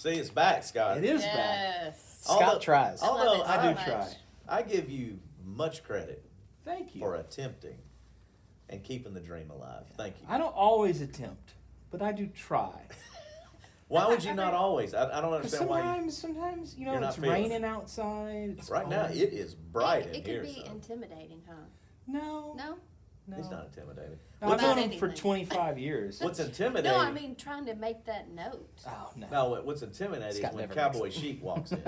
See, it's back, Scott. It is back. Yes. Scott tries. Although I I love do it so try. much. I give you much credit Thank you. for attempting and keeping the dream alive. Thank you. I don't always attempt, but I do try. Why would you not always? I don't understand why. Sometimes, You're not it's feeling it. raining outside. It's Right now, cold. it is bright It in can here. be son. intimidating, huh? No. No? He's not intimidated. I've What's, known About him for anything. 25 years. what's intimidating? No, I mean trying to make that note. Oh, no. No, what's intimidating Scott is when never Cowboy makes it. Chic walks in.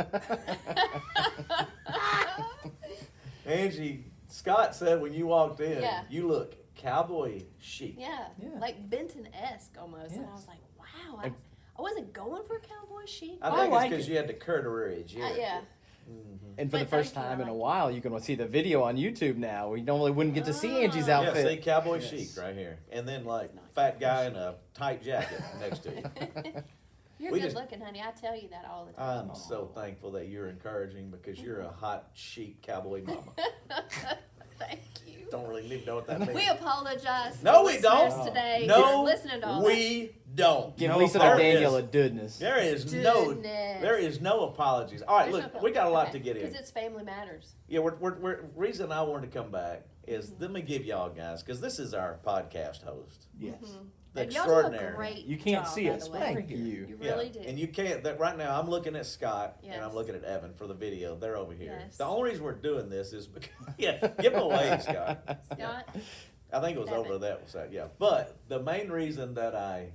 Angie, Scott said when you walked in, Yeah. you look Cowboy Chic. Yeah, Yeah. like Benton-esque almost. And I Yes. was like, wow, And- I wasn't going for cowboy chic. I I think like it's because it. you had the courage. Yeah. And for But the first thank you, time I in a like it. while, you can see the video on YouTube now. We normally wouldn't get to see Angie's Ah. Yeah, outfit. see Cowboy Yes. Chic right here. And then like Nice. fat guy in a tight jacket next to you. You're We good just- looking, honey. I tell you that all the time. I'm so thankful that you're encouraging because you're a hot, chic cowboy mama. Thank you. Don't really even know what that means. We apologize. to No, the we don't. listeners Today. No, You're listening to all we don't. Give No, Lisa there Daniel a is- goodness. There is Goodness. there is no apologies. All right, There's look, no we got a lot okay, to get in. Because it's Family Matters. Yeah, reason I wanted to come back is let me give y'all guys because this is our podcast host, Yes. the And y'all do a extraordinary. great You can't job, see by us, the but way. thank you. You really do. And you can't. That right now, I'm looking at Scott and I'm Yes. looking at Evan for the video. They're over here. Yes. The only reason we're doing this is because give them away, Scott. Scott? I think it was Evan. over that side. Yeah, but the main reason that I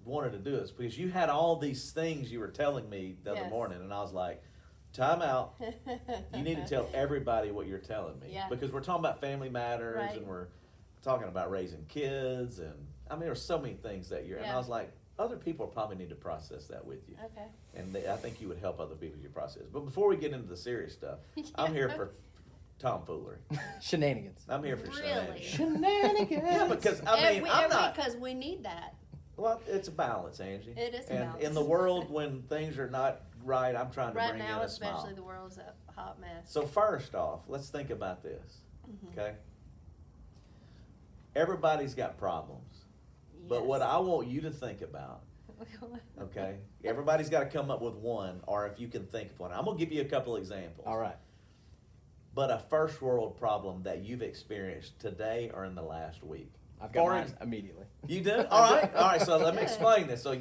wanted to do it is because you had all these things you were telling me the other Yes. morning, and I was like, time out. You need to tell everybody what you're telling me. Yeah. Because we're talking about family matters Right. and we're talking about raising kids and I mean there's so many things that you're and I Yeah. was like, other people probably need to process that with you. Okay. And I think you would help other people to process. But before we get into the serious stuff, I'm here for tomfoolery. Shenanigans. I'm here for Really? Shenanigans. Yeah, because I mean I'm not Because we need that. well, it's a balance, Angie. It is a and balance. in the world when things are not right, I'm trying to Right bring now, in a especially, smile. the world's a hot mess. So first off, let's think about this, Mm-hmm. okay? Everybody's got problems, but what I want you to think about, okay? Everybody's got to come up with one, or if you can think of one. I'm gonna give you a couple examples. All right. But a first world problem that you've experienced today or in the last week. I've got For mine ex- immediately. You do? All right. All right. So let me Good. explain this. So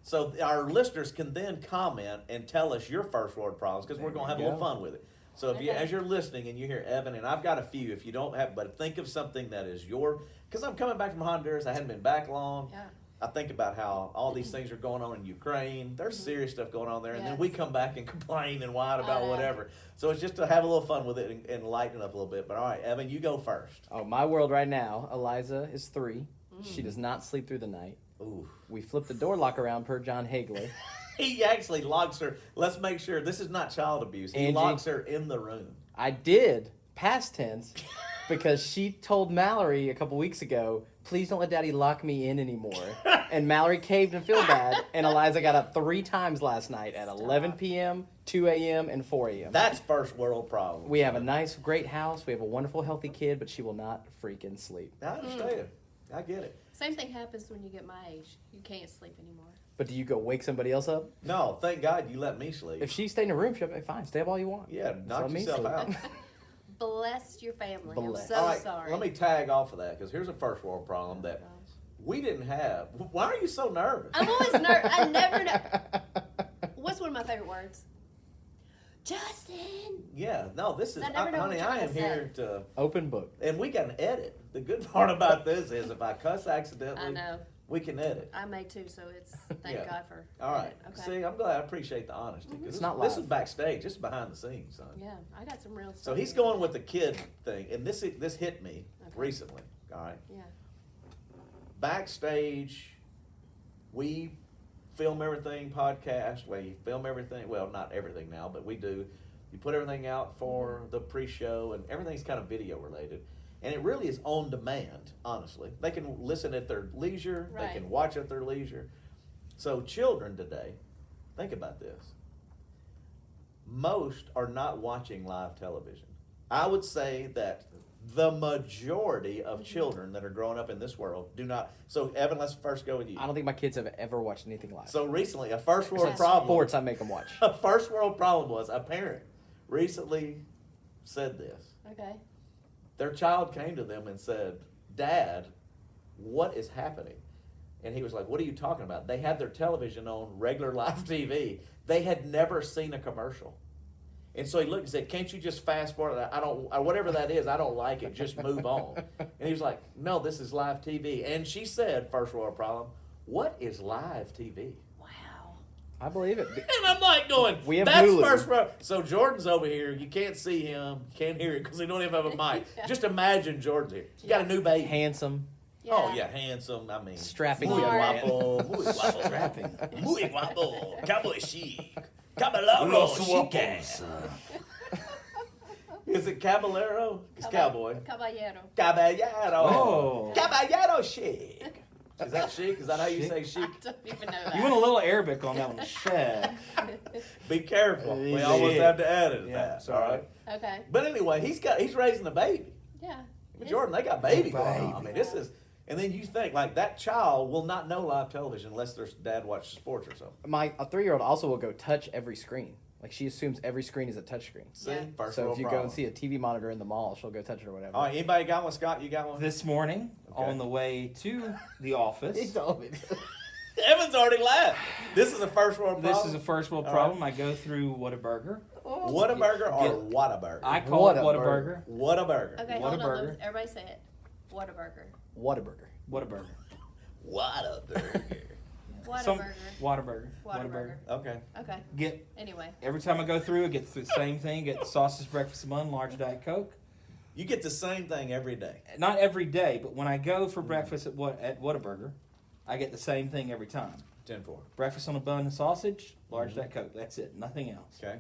so our listeners can then comment and tell us your first world problems because we're There going to have you a little go. fun with it. So if you, Okay. as you're listening and you hear Evan, and I've got a few, if you don't have, but think of something that is because I'm coming back from Honduras. I hadn't been back long. Yeah. I think about how all these things are going on in Ukraine. There's serious stuff going on there, and then Yes. we come back and complain and whine about know. whatever. So it's just to have a little fun with it and lighten it up a little bit. But all right, Evan, you go first. Oh, my world right now, Eliza is 3. Mm. She does not sleep through the night. Ooh. We flipped the door lock around per John Haigler. He actually locks her. Let's make sure this is not child abuse. He Angie. locks her in the room. I did, past tense, because she told Mallory a couple weeks ago, please don't let Daddy lock me in anymore. And Mallory caved and feel bad, and Eliza got up 3 times last night at 11 p.m., 2 a.m., and 4 a.m. That's first world problem. We have a nice, great house. We have a wonderful, healthy kid, but she will not freaking sleep. I understand. I get it. Same thing happens when you get my age. You can't sleep anymore. But do you go wake somebody else up? No, thank God you let me sleep. If she stayed in a room, she'll be fine. Stay up all you want. Yeah, Just knock let me yourself sleep. out. Bless your family. Bless. I'm so All right, sorry. let me tag off of that because here's a first world problem that Gosh. we didn't have. Why are you so nervous? I'm always nervous. I never know. What's one of my favorite words? Justin. Yeah, no, this is, I never know honey, what you're I am gonna here to, Open book. and we can edit. The good part about this is if I cuss I accidentally, know. we can edit. I may too, so it's thank Yeah. God for. All right. Okay. See, I'm glad. I appreciate the honesty. 'cause It's this, not this live. is backstage. This is behind the scenes, son. Yeah, I got some real stuff. So he's here. going with the kid thing, and this hit me Okay. recently. All right. Yeah. Backstage, we film everything, podcast. We film everything. Well, not everything now, but we do. You put everything out for the pre-show, and everything's kind of video related. And it really is on demand, honestly. They can listen at their leisure. Right. They can watch at their leisure. So children today, think about this. Most are not watching live television. I would say that The majority of children that are growing up in this world do not. So, Evan, let's first go with you. I don't think my kids have ever watched anything live. So, recently, a first world Except problem. sports, I make them watch. A first world problem was a parent recently said this. Okay. Their child came to them and said, "Dad, what is happening?" And he was like, "What are you talking about?" They had their television on regular live TV. They had never seen a commercial. And so he looked and said, "Can't you just fast forward that? I don't, whatever that is, I don't like it. Just move on." And he was like, "No, this is live TV." And she said, first world problem, "What is live TV?" Wow. I believe it. And I'm like going, We have that's Hulu. first world. So Jordan's over here. You can't see him. You can't hear it because he don't even have a mic. Yeah. Just imagine Jordan's here. You got a new baby. Handsome. Oh, yeah, handsome. I mean, Strapping muy young man. guapo, muy guapo. Strapping. Muy guapo. Cowboy chic. Caballero chic. Is it caballero? It's cowboy. Caballero. Caballero. Oh. Caballero chic. Is that chic? Is that how you say chic? I don't even know that. You went a little Arabic on that one. Shit. Be careful. We Chic. almost have to add it to Yeah, that. All sorry. right. Okay. But anyway, he's raising a baby. Yeah. But Jordan, they got baby Oh, going on. I baby. mean, this is, and then you think like that child will not know live television unless their dad watches sports or something. A 3-year-old also will go touch every screen. Like she assumes every screen is a touch screen. See, Yeah. first So world if you go problem. and see a TV monitor in the mall, she'll go touch it or whatever. All right, anybody got one? Scott, you got one? This morning, Okay. on the way to the office, He told me. Evan's already laughed. This is a first world problem. this is a first world All problem. I go through Whataburger. Whataburger or Get- Whataburger? I call it Whataburger. Whataburger. Whataburger. Okay, What hold a on. burger. Everybody say it. What a burger. Whataburger. Whataburger. Whataburger. What Some- a burger. Whataburger. Whataburger. Okay. Okay. Get Anyway. every time I go through, I get the same thing. Get sausage, breakfast bun, large Diet Coke. You get the same thing every day. Not every day, but when I go for breakfast at Whataburger, I get the same thing every time. 10-4. Breakfast on a bun and sausage, large Diet Coke. That's it. Nothing else. Okay.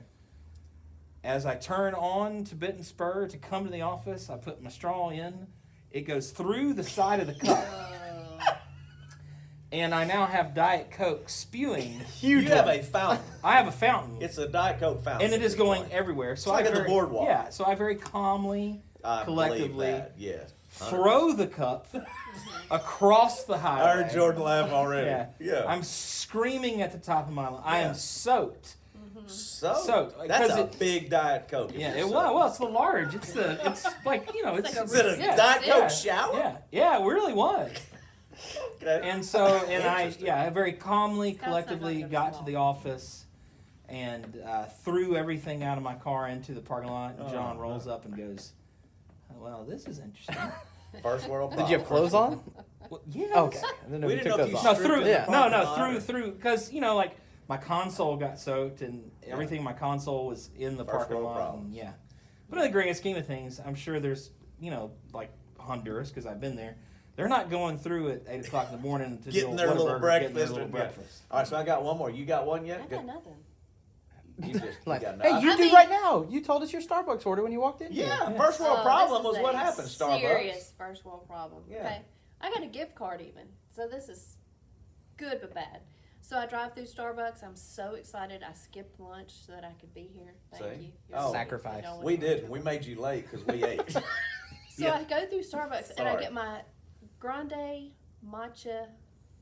As I turn on to Bit and Spur to come to the office, I put my straw in. It goes through the side of the cup. And I now have Diet Coke spewing. You have a fountain. I have a fountain. It's a Diet Coke fountain. And it is at this going point. everywhere. So It's like I at the very, boardwalk. Yeah, so I very calmly, I collectively believe that. Yes. throw the cup across the I highway. heard Jordan laugh already. Yeah. Yeah. I'm screaming at the top of my lungs. I Yeah. am soaked. So because that's a it- big Diet Coke. if Yeah, you're it was. soaked. Well, it's the large. It's like, you know, it's like a Is it a Yeah. Diet Yeah. Coke shower? Yeah, it really was. Okay. And so, Interesting. I very calmly, Scott's not collectively gonna got small. to the office and threw everything out of my car into the parking lot. And John Oh, rolls no. up and goes, "Oh, well, this is interesting." First world problem. Did you have clothes on? Well, yes. Okay. I didn't know We if you didn't took know if those you off. No, stripped through. in the Yeah. No, parking lot through. Because you know, like my console got soaked and everything. My console was in the First parking world lot. problems. And, yeah. But in the grand scheme of things, I'm sure there's, you know, like Honduras, because I've been there. They're not going through at 8 o'clock in the morning to Getting do their little Whataburger, breakfast. Getting their little and- breakfast. All right, so I got one more. You got one yet? I got nothing. You just you Like, got hey, nothing. you I do mean- right now. You told us your Starbucks order when you walked in. Yeah, here. first world Oh, problem this was is what a happened. Starbucks. Serious first world problem. Yeah. Okay. I got a gift card even. So this is good but bad. So I drive through Starbucks. I'm so excited. I skipped lunch so that I could be here. Thank See? you. Oh. Sacrifice. You don't We want to- did. We made you late because we ate. So Yeah. I go through Starbucks and I Sorry. get my grande matcha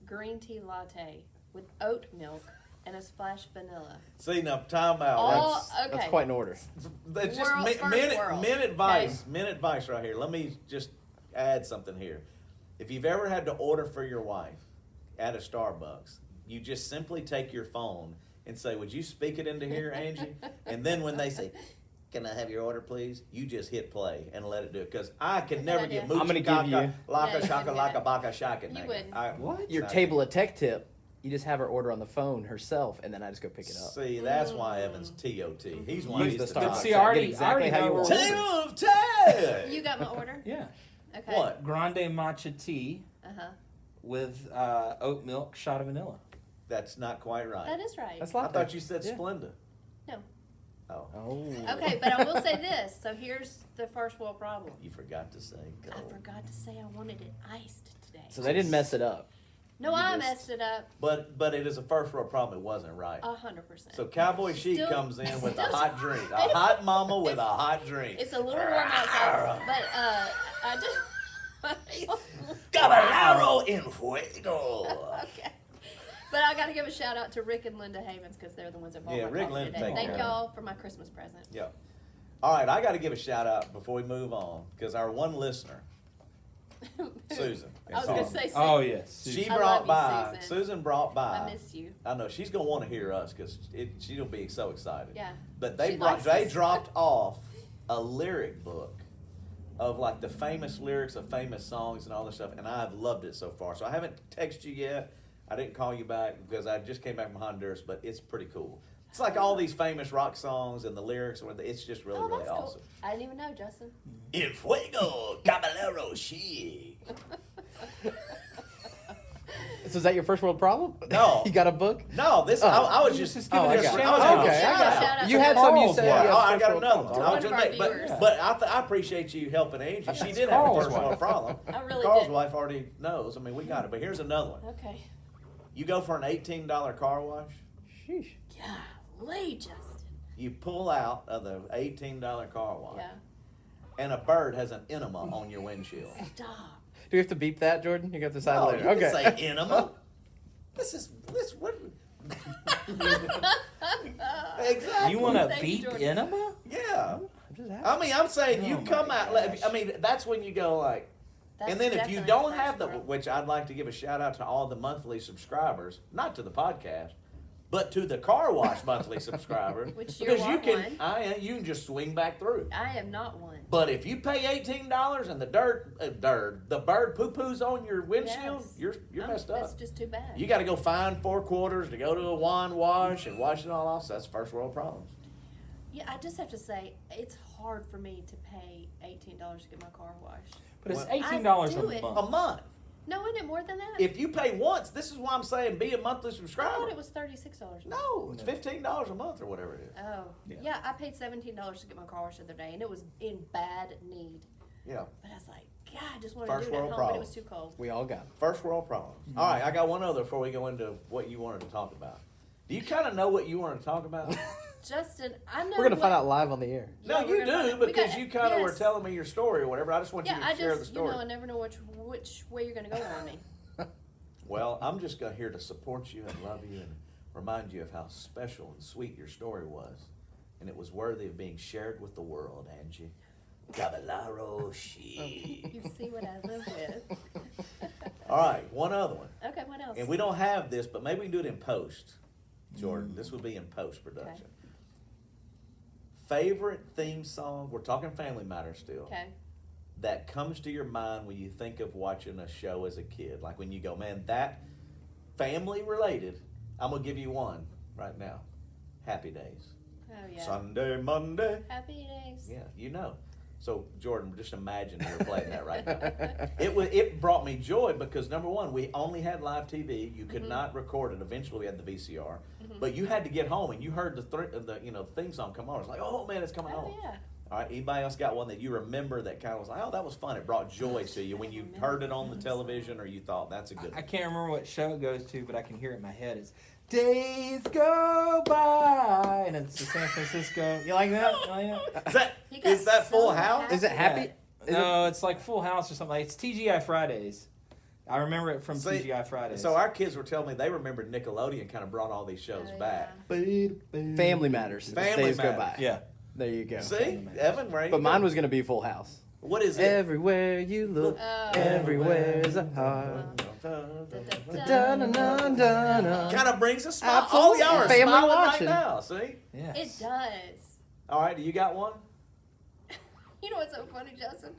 green tea latte with oat milk and a splash vanilla. See now, time out. All That's- okay. That's quite an order. That's just World- first minute world. minute advice. Minute advice right here. Let me just add something here. If you've ever had to order for your wife at a Starbucks, you just simply take your phone and say, "Would you speak it into here, Angie?" And then when they say, "Can I have your order, please?" you just hit play and let it do it. Because I can Good never idea. get moochie I'm gonna give kaka, you- laka Yeah, you shaka can do laka that. baka shaka. You nigga. wouldn't. What? Your Not table of tech tip, you just have her order on the phone herself, and then I just go pick it up. See, that's why Evan's TOT. He's one Use of the these Starbucks. But see, I already, Get exactly how know you where want we're it. Table going. of Ted. You got my order? Yeah. Okay. What? Grande matcha tea Uh-huh. with oat milk, shot of vanilla. That's not quite right. That is right. That's I latte. thought you said Yeah. Splenda. No. Oh, Oh. Okay, but I will say this. So here's the first world problem. you forgot to say. I Go. forgot to say I wanted it iced today. So they didn't mess it up. No, You I just- messed it up. But it is a first world problem. It wasn't right. 100%. So Cowboy She's Chic still- comes in with a still- hot drink, a hot mama with a hot drink. It's a little warm outside, but I just. Caballero en fuego. Okay. But I got to give a shout out to Rick and Linda Havens because they're the ones that bought Yeah, my Rick coffee and Linda today. take Thank care. y'all for my Christmas present. Yeah. All right, I got to give a shout out before we move on because our one listener, Susan. I was going to say, Oh yes. She I brought love you, by. Susan. brought by. I miss you. I know she's gonna want to hear us because she'll be so excited. Yeah. But She likes us. dropped off a lyric book of like the famous lyrics of famous songs and all this stuff, and I've loved it so far. So I haven't texted you yet. I didn't call you back because I just came back from Honduras, but it's pretty cool. It's like all these famous rock songs and the lyrics. It's just really, Oh, really that's cool. awesome. I didn't even know, Justin. En fuego, caballero chic. So is that your first world problem? No. You got a book? No, this Oh. I was just Just giving I a got it. shout Oh, out. okay, I got it. Shout out You to had the some you Carl's said. wife. you had Oh, I first got world another one. problems. I One was of just our make, but viewers. but I appreciate you helping Angie. She That's did have a Carl's first world wife. problem. I really Carl's did. wife already knows. I mean, we got it. But here's another one. Okay. You go for an $18 car wash. Sheesh. Golly, Justin. You pull out of the $18 car wash, Yeah. and a bird has an enema on your windshield. Stop. Do we have to beep that, Jordan? You got to decide No, later. you Okay. can say enema. This what? Exactly. You want to Thank you, beat Jordan. enema? Yeah. I'm just asking. I mean, I'm saying you Oh come my out. gosh. I mean, that's when you go like. That's And then if you definitely don't first have the, world. which I'd like to give a shout out to all the monthly subscribers, not to the podcast, but to the car wash monthly subscribers, Which you're because you one. can, you can just swing back through. I am not one. But if you pay $18 and the the bird poo poos on your windshield, Yes. you're messed up. That's just too bad. You got to go find 4 quarters to go to a wine wash and wash it all off. So that's first world problems. Yeah, I just have to say, it's hard for me to pay $18 to get my car washed. But it's Well, $18 I do a it. month. A month. No, isn't it more than that? If you pay once, this is why I'm saying be a monthly I subscriber. thought it was $36. No, it's $15 a month or whatever it is. Oh, Yeah. yeah. I paid $17 to get my car washed the other day, and it was in bad need. Yeah. But I was like, God, I just wanted First to do it at world home, but it problems. was too cold. We all got it. First world problems. All right, I got one other before we go into what you wanted to talk about. Do you kind of know what you wanted to talk about? Justin, I know. We're gonna what- find out live on the air. No, Yeah, we're you gonna do find- we because got- you kind of were yes. telling me your story or whatever. I just want Yeah, you I to share the just, story. I never know which way you're gonna go on me. Well, I'm just here to support you and love you and remind you of how special and sweet your story was, and it was worthy of being shared with the world, Angie. Caballero chic. You see what I live with. All right, one other one. Okay, what else? And we don't have this, but maybe we can do it in post, Jordan. This would be in post production. Favorite theme song? We're talking Family Matters still. Okay. That comes to your mind when you think of watching a show as a kid, like when you go, man, that family related. I'm gonna give you one right now. Happy Days. Oh yeah. Sunday, Monday. Happy days. Yeah, you know. So Jordan, just imagine you're playing that right now. It brought me joy because number one, we only had live TV. You could not record it. Eventually, we had the VCR, but you had to get home and you heard the theme song come on. It's like, oh man, it's coming on. Oh yeah. All right. Anybody else got one that you remember that kind of was like, oh, that was fun. It brought joy to you when you heard it on the television or you thought that's a good I one. can't remember what show it goes to, but I can hear it in my head. It's Days Go By, and it's the San Francisco. You like that? You like that? He got Is that Full so House? happy. Is it happy? Is No, it's like Full House or something. It's TGI Fridays. I remember it from See, TGI Fridays. So our kids were telling me they remembered Nickelodeon kind of brought all these shows Oh, back. it Family Matters? Family Days go Matters. by. yeah. There you go. See, Evan, right? But mine was gonna be Full House. What is it? Everywhere you look, Oh. everywhere's a heart. Da-da-da. Kind of brings a smile. All Absolutely. y'all are Family smiling watching. right now. See? Yes. It does. All right, do you got one? You know what's so funny, Justin?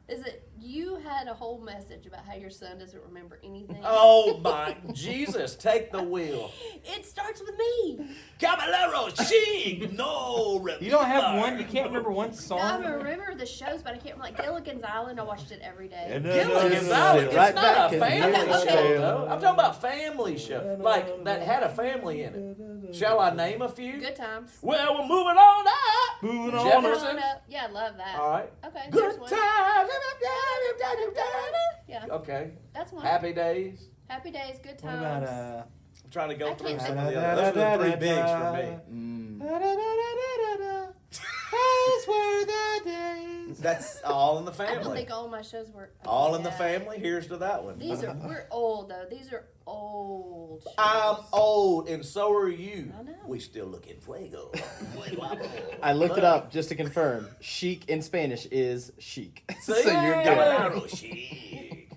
Is that you had a whole message about how your son doesn't remember anything. Oh my Jesus! Take the wheel. It starts with me. Caballero chic. No. You don't have one? You can't remember one No, I song? remember the shows, but I can't remember. Like Gilligan's Island, I watched it every day. Gilligan's Island. It's Right not back a in family the show, day. though. I'm talking about family show, like that had a family in it. Shall I name a few? Good times. Well, we're moving on up. Moving Come on. Jefferson. on up. Yeah, I love that. All right. Okay. Good there's one. times. Yeah, Okay. that's one. Happy Days. Happy days, good What times. about I'm trying to go I through can't some think- of the others. Those are the three bigs for me. Those were the days. That's All in the I don't Family. think all my shows were. All in the Yeah. Family. Here's to that one. We're old though. These are old shows. I'm old, and so are you. I know. We still look in fuego. I looked it up just to confirm. Chic in Spanish is chic. See? So you're good. Caballero chic.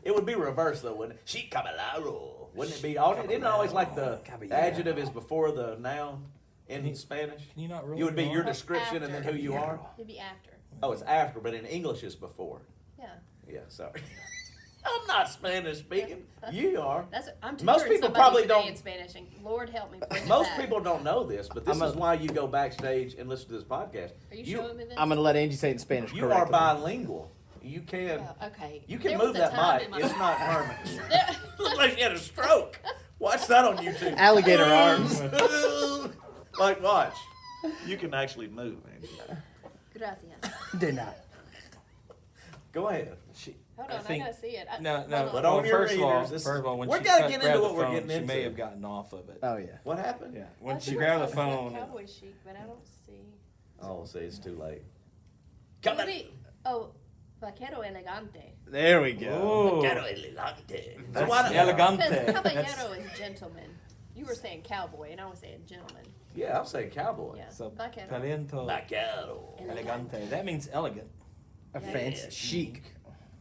It would be reversed though, wouldn't it? Chic caballero. Wouldn't it be? Isn't it always like the adjective is before the noun in Spanish? Can you not roll You would be your your R? description and then who you are. It'd be after. Oh, it's after, but in English it's before. Yeah. Yeah, sorry. I'm not Spanish speaking. You are. I'm Most tutoring people somebody probably today don't- in Spanish, and Lord help me. bring it Most back. people don't know this, but this I'm is why you go backstage and listen to this podcast. Are you showing me this? I'm going to let Angie say it in Spanish You correctly. are bilingual. You can. Yeah, okay. You can There move was a that time mic. in my- It's not Herman. Looks like you had a stroke. Watch that on YouTube. Alligator arms. Like, watch. You can actually move, man. Gracias. They're not. Go ahead. Hold I on, I think- gotta see it. No, Hold no. on. But on your first of all, readers, this- when we're she gotta cut- get grabbed into the what we're phone, getting she into. may have gotten off of it. Oh, yeah. What happened? Yeah, I when she think grabbed the it's like phone. Cowboy chic, but I don't see. Oh, see, it's too late. Come on. Vaquero elegante. There we go. Oh, So why not- elegante. Because caballero That's- is gentleman. You were saying cowboy, and I was saying gentleman. Yeah, I'm saying cowboy. Yeah. So, Vaquero. talento Vaquero. elegante. That means elegant. A fancy chic.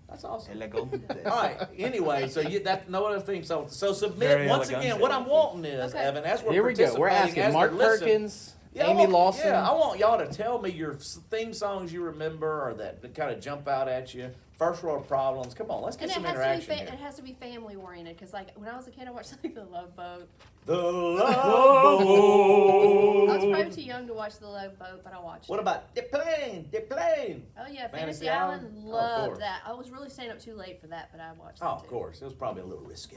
That's awesome. Elegante. All right. Anyway, so that no other thing. So submit Very once elegante. again. What I'm wanting is, Okay. Evan, as we're Here we go. We're participating, asking as Mark they're listening- Perkins, Yeah, Amy Lawson. Yeah, I want y'all to tell me your theme songs you remember or that kind of jump out at you. First world problems. Come on, let's get And some it has interaction to be here. it has to be family oriented because like when I was a kid I watched like The Love Boat. The Love I was Boat. probably too young to watch The Love Boat, but I watched What it. about the plane? The plane. Oh yeah, Fantasy Fantasy Island? Island. Oh, of Loved course. that. I was really staying up too late for that, but I watched Oh, it of too. course. It was probably a little risque.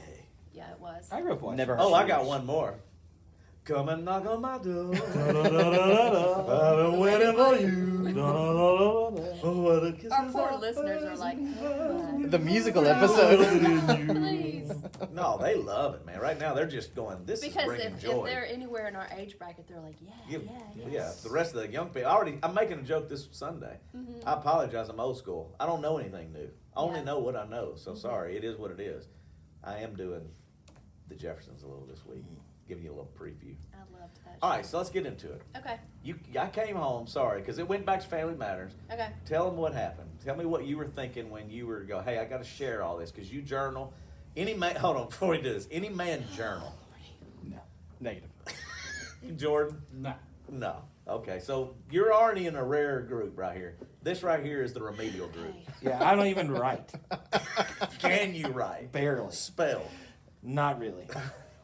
Yeah, it was. I grew up watching. Never it. heard Oh, I got one more. Come and knock on my door. I've been waiting for you. Oh, what a kiss Our is poor all listeners are like, oh, The musical episode. please. No, they love it, man. Right now, they're just going, this is Because bringing if joy. they're anywhere in our age bracket, they're like, yeah. Yeah, the rest of the young people. I'm making a joke this Sunday. Mm-hmm. I apologize. I'm old school. I don't know anything new. I only Yeah. know what I know. So sorry. It is what it is. I am doing the Jeffersons a little this week, giving you a little preview. I loved that. All show. right, so let's get into it. Okay. I came home. Sorry, because it went back to Family Matters. Okay. Tell them what happened. Tell me what you were thinking when you were go. Hey, I got to share all this because you journal. Any man, hold on before we do this. Any man journal. No. Negative. Jordan. No. Okay, so you're already in a rare group right here. This right here is the remedial group. Okay. Yeah, I don't even write. Can you write? Barely. Spell. Not really.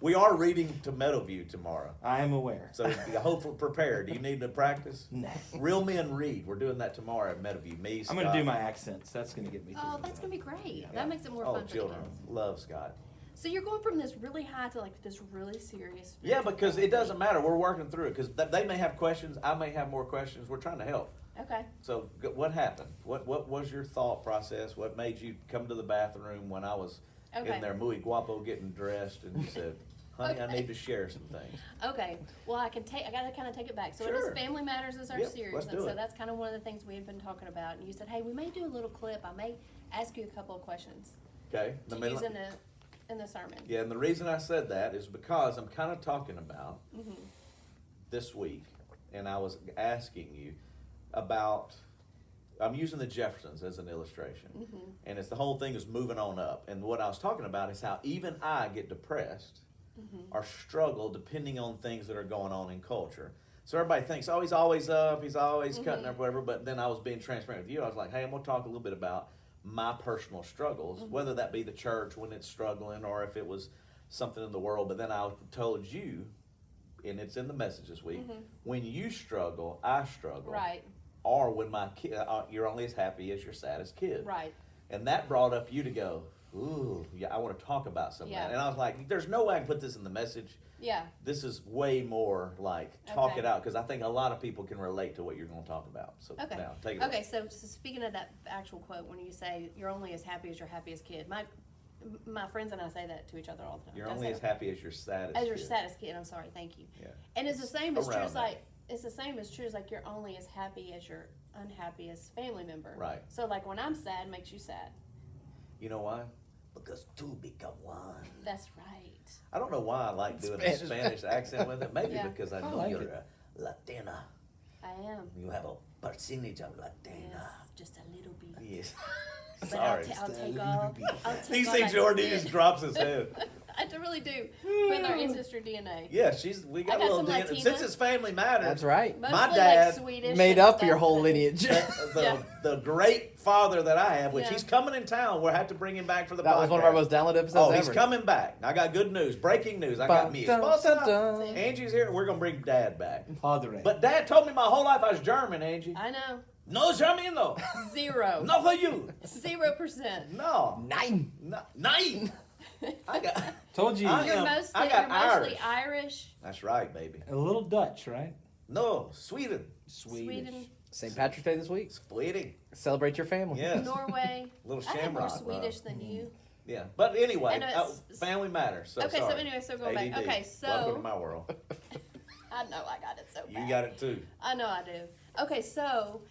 We are reading to Meadowview tomorrow. I am aware. So hopefully prepared. Do you need to practice? No. Real men read. We're doing that tomorrow at Meadowview. Me, I'm going to Scott. do my accents. That's going to get me through. Oh, that's gonna be great. Yeah. That makes it more Oh, fun for the children kids. love Scott. So you're going from this really high to like this really serious. Yeah, because it doesn't matter. We're working through it because they may have questions. I may have more questions. We're trying to help. Okay. So what happened? What was your thought process? What made you come to the bathroom when I was Okay. in there muy guapo getting dressed and you said, honey, I Okay. need to share some things. Okay. Well, I gotta kind of take it back. So it Sure. is Family Matters is our Yep, series, let's and do so it. that's kind of one of the things we had been talking about. And you said, hey, we may do a little clip. I may ask you a couple of questions Okay? to use in the sermon. Yeah, and the reason I said that is because I'm kind of talking about Mm-hmm. this week, and I was asking you about, I'm using the Jeffersons as an illustration, Mm-hmm. and it's the whole thing is moving on up. And what I was talking about is how even I get depressed Mm-hmm. or struggle depending on things that are going on in culture. So everybody thinks, oh, he's always up, he's always cutting up, whatever. But then I was being transparent with you. I was like, hey, I'm going to talk a little bit about my personal struggles, whether that be the church when it's struggling or if it was something in the world. But then I told you, and it's in the message this week, when you struggle, I struggle. Right. Or when my kid, you're only as happy as your saddest kid. Right. And that brought up you to go, ooh, yeah, I want to talk about some of Yeah. that. And I was like, there's no way I can put this in the message. Yeah. This is way more like talk Okay. it out because I think a lot of people can relate to what you're going to talk about. So Okay. now, take it away. Okay. So speaking of that actual quote, when you say you're only as happy as your happiest kid, My friends and I say that to each other all the time. You're I only say, as happy as your saddest. as your kid. saddest kid. I'm sorry, thank you. Yeah. And it's the same as true Around as that. like it's the same as true as like you're only as happy as your unhappiest family member. Right. So like when I'm sad, it makes you sad. You know why? Because two become one. That's right. I don't know why I like doing Spanish. a Spanish accent with it. Maybe Yeah. because I I know like you're it. a Latina. I am. You have a percentage of Latina. Yes, just a little bit. Yes. But Sorry. I'll take all. I'll take These all things, I Jordy can just get. drops his head. I really do. With our ancestor DNA. Yeah, we got I a got little some DNA. Latina. Since it's family matters. That's right. Mostly My dad like Swedish Made and up stuff, your whole but- lineage. The great father that I have, which Yeah. he's coming in town, we'll have to bring him back for the That podcast. was one of our most downloaded episodes Oh, ever. he's coming back. I got good news. Breaking news. I got me. Dun. Angie's here. We're gonna bring Dad back. Padre. But Dad told me my whole life I was German, Angie. I know. No Germano. Zero. Not for you. 0%. No. Nine. No. Nine. I got. Told you. I You're am- mostly, I got mostly Irish. That's right, baby. A little Dutch, right? No, Sweden. Sweden. St. Patrick's Day this week. Sweden. Celebrate your family. Yes. Norway. Little I have more shamrock. Swedish love. than you. Yeah, but anyway, I know it's- family matters. So Okay, so sorry. anyway, so going back. ADD. Okay, so- Welcome to my world. I know I got it so bad. You got it too. I know I do. Okay, so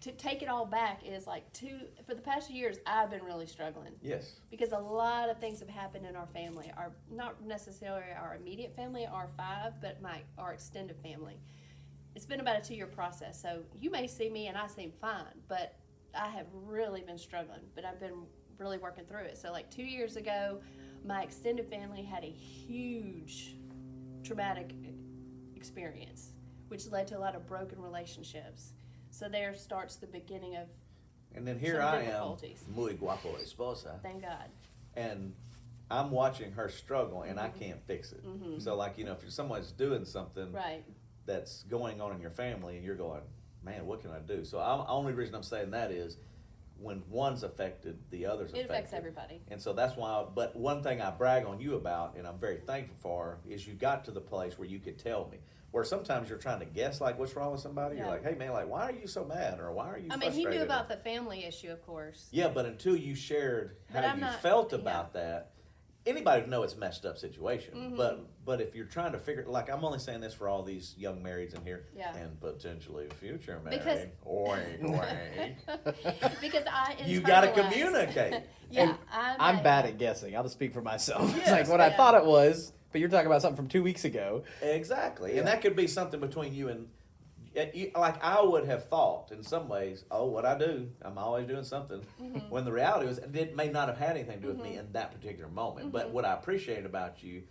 to take it all back is like for the past years I've been really struggling Yes. because a lot of things have happened in our family. Our not necessarily our immediate family, our five, but our extended family. It's been about a 2-year process. So you may see me and I seem fine, but I have really been struggling. But I've been really working through it. So like 2 years ago, my extended family had a huge traumatic experience, which led to a lot of broken relationships. So there starts the beginning of, And then here Some I am, difficulties. muy guapo esposa, thank God. and I'm watching her struggle, and I can't fix it. Mhm. So, like, if someone's doing something Right. that's going on in your family, and you're going, man, what can I do? So, only reason I'm saying that is when one's affected, the other's It affected. affects everybody. And so that's why, but one thing I brag on you about, and I'm very thankful for, is you got to the place where you could tell me. Where sometimes you're trying to guess, like, what's wrong with somebody? Yeah. You're like, hey, man, like, why are you so mad? Or why are you I mean, he frustrated? knew about the family issue, of course. Yeah, but until you shared But how I'm you not- felt yeah. about that, anybody would know it's a messed up situation. Mhm. But if you're trying to figure, like, I'm only saying this for all these young marrieds in here, Yeah. and potentially future married. Because- Oink, oink. Because I You got to internalized- communicate. Yeah, And I'm I'm bad at guessing. I'll just speak for myself. It's Yes. like what I Yeah. thought it was, but you're talking about something from 2 weeks ago. Exactly, Yeah. and that could be something between you and, like I would have thought in some ways. Oh, what I do, I'm always doing something. Mm-hmm. When the reality was, it may not have had anything to do with me in that particular moment. But Mm-hmm. what I appreciate about you,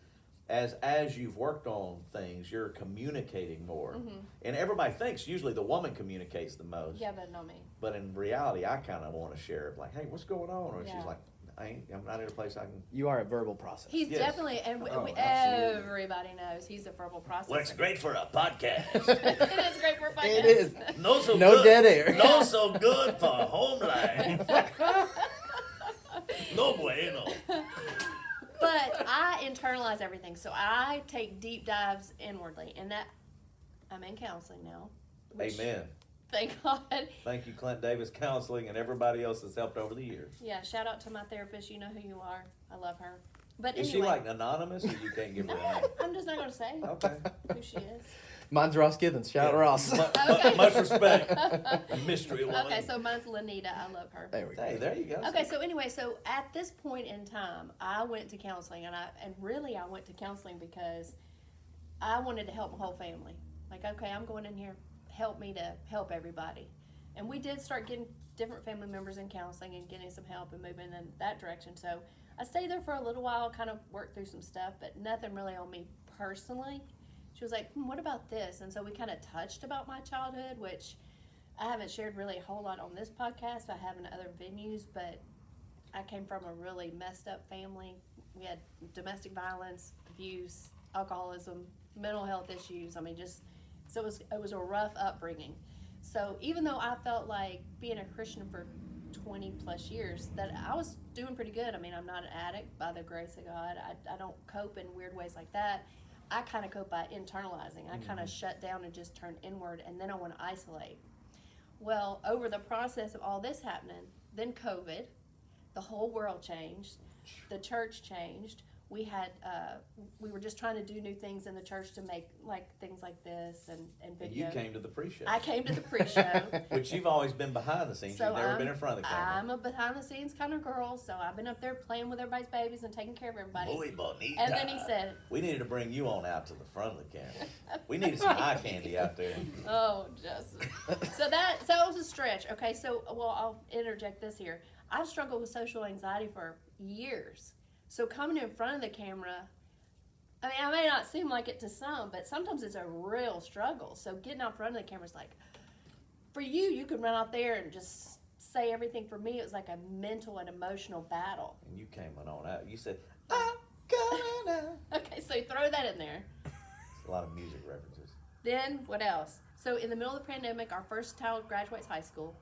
as you've worked on things, you're communicating more. And everybody thinks usually the woman communicates the most. Yeah, but not me. But in reality, I kind of want to share, like, hey, what's going on? Or Yeah. she's like, I'm not in a place I can. You are a verbal process. He's Yes. definitely, and Oh, we, absolutely. everybody knows he's a verbal processor. Well, it's great for a podcast. It is great for a podcast. It is. No so No good. dead air. No so good for home life. No bueno. But I internalize everything, so I take deep dives inwardly, and that I'm in counseling now. which, Amen. Thank God. Thank you, Clint Davis Counseling, and everybody else that's helped over the years. Yeah, shout out to my therapist. You know who you are. I love her. But Is anyway, she like anonymous, or you can't give her a name? I'm just not going to say Okay. who she is. Mine's Ross Githens. Shout out Yeah. Ross. Okay. Much respect. Mystery woman. Okay, so mine's Lanita. I love her. There we go. Hey, there you go. Okay, so anyway, so at this point in time, I went to counseling, and really I went to counseling because I wanted to help my whole family. Like, okay, I'm going in here, help me to help everybody. And we did start getting different family members in counseling and getting some help and moving in that direction. So I stayed there for a little while, kind of worked through some stuff, but nothing really on me personally. She was like, what about this? And so we kind of touched about my childhood, which I haven't shared really a whole lot on this podcast. I have in other venues, but I came from a really messed up family. We had domestic violence, abuse, alcoholism, mental health issues. I mean, so it was a rough upbringing. So even though I felt like being a Christian for 20 plus years, that I was doing pretty good. I mean, I'm not an addict by the grace of God. I don't cope in weird ways like that. I kind of cope by internalizing. I kind of shut down and just turn inward, and then I want to isolate. Well, over the process of all this happening, then COVID, the whole world changed. The church changed. We had, we were just trying to do new things in the church to make like things like this and video. And you came to the pre-show. I came to the pre-show. Which you've always been behind the scenes. So You've never been in front of the camera. I'm a behind the scenes kind of girl, so I've been up there playing with everybody's babies and taking care of everybody. Muy bonita. And then he said, we needed to bring you on out to the front of the camera. We needed some eye candy out there. oh, Justin. so it was a stretch. Okay, so, well, I'll interject this here. I've struggled with social anxiety for years. So coming in front of the camera, I mean, I may not seem like it to some, but sometimes it's a real struggle. So getting out front of the camera is like, for you can run out there and just say everything. For me, it was like a mental and emotional battle. And you came on out. You said, I'm coming out. Okay, so throw that in there. It's a lot of music references. Then what else? So in the middle of the pandemic, our first child graduates high school.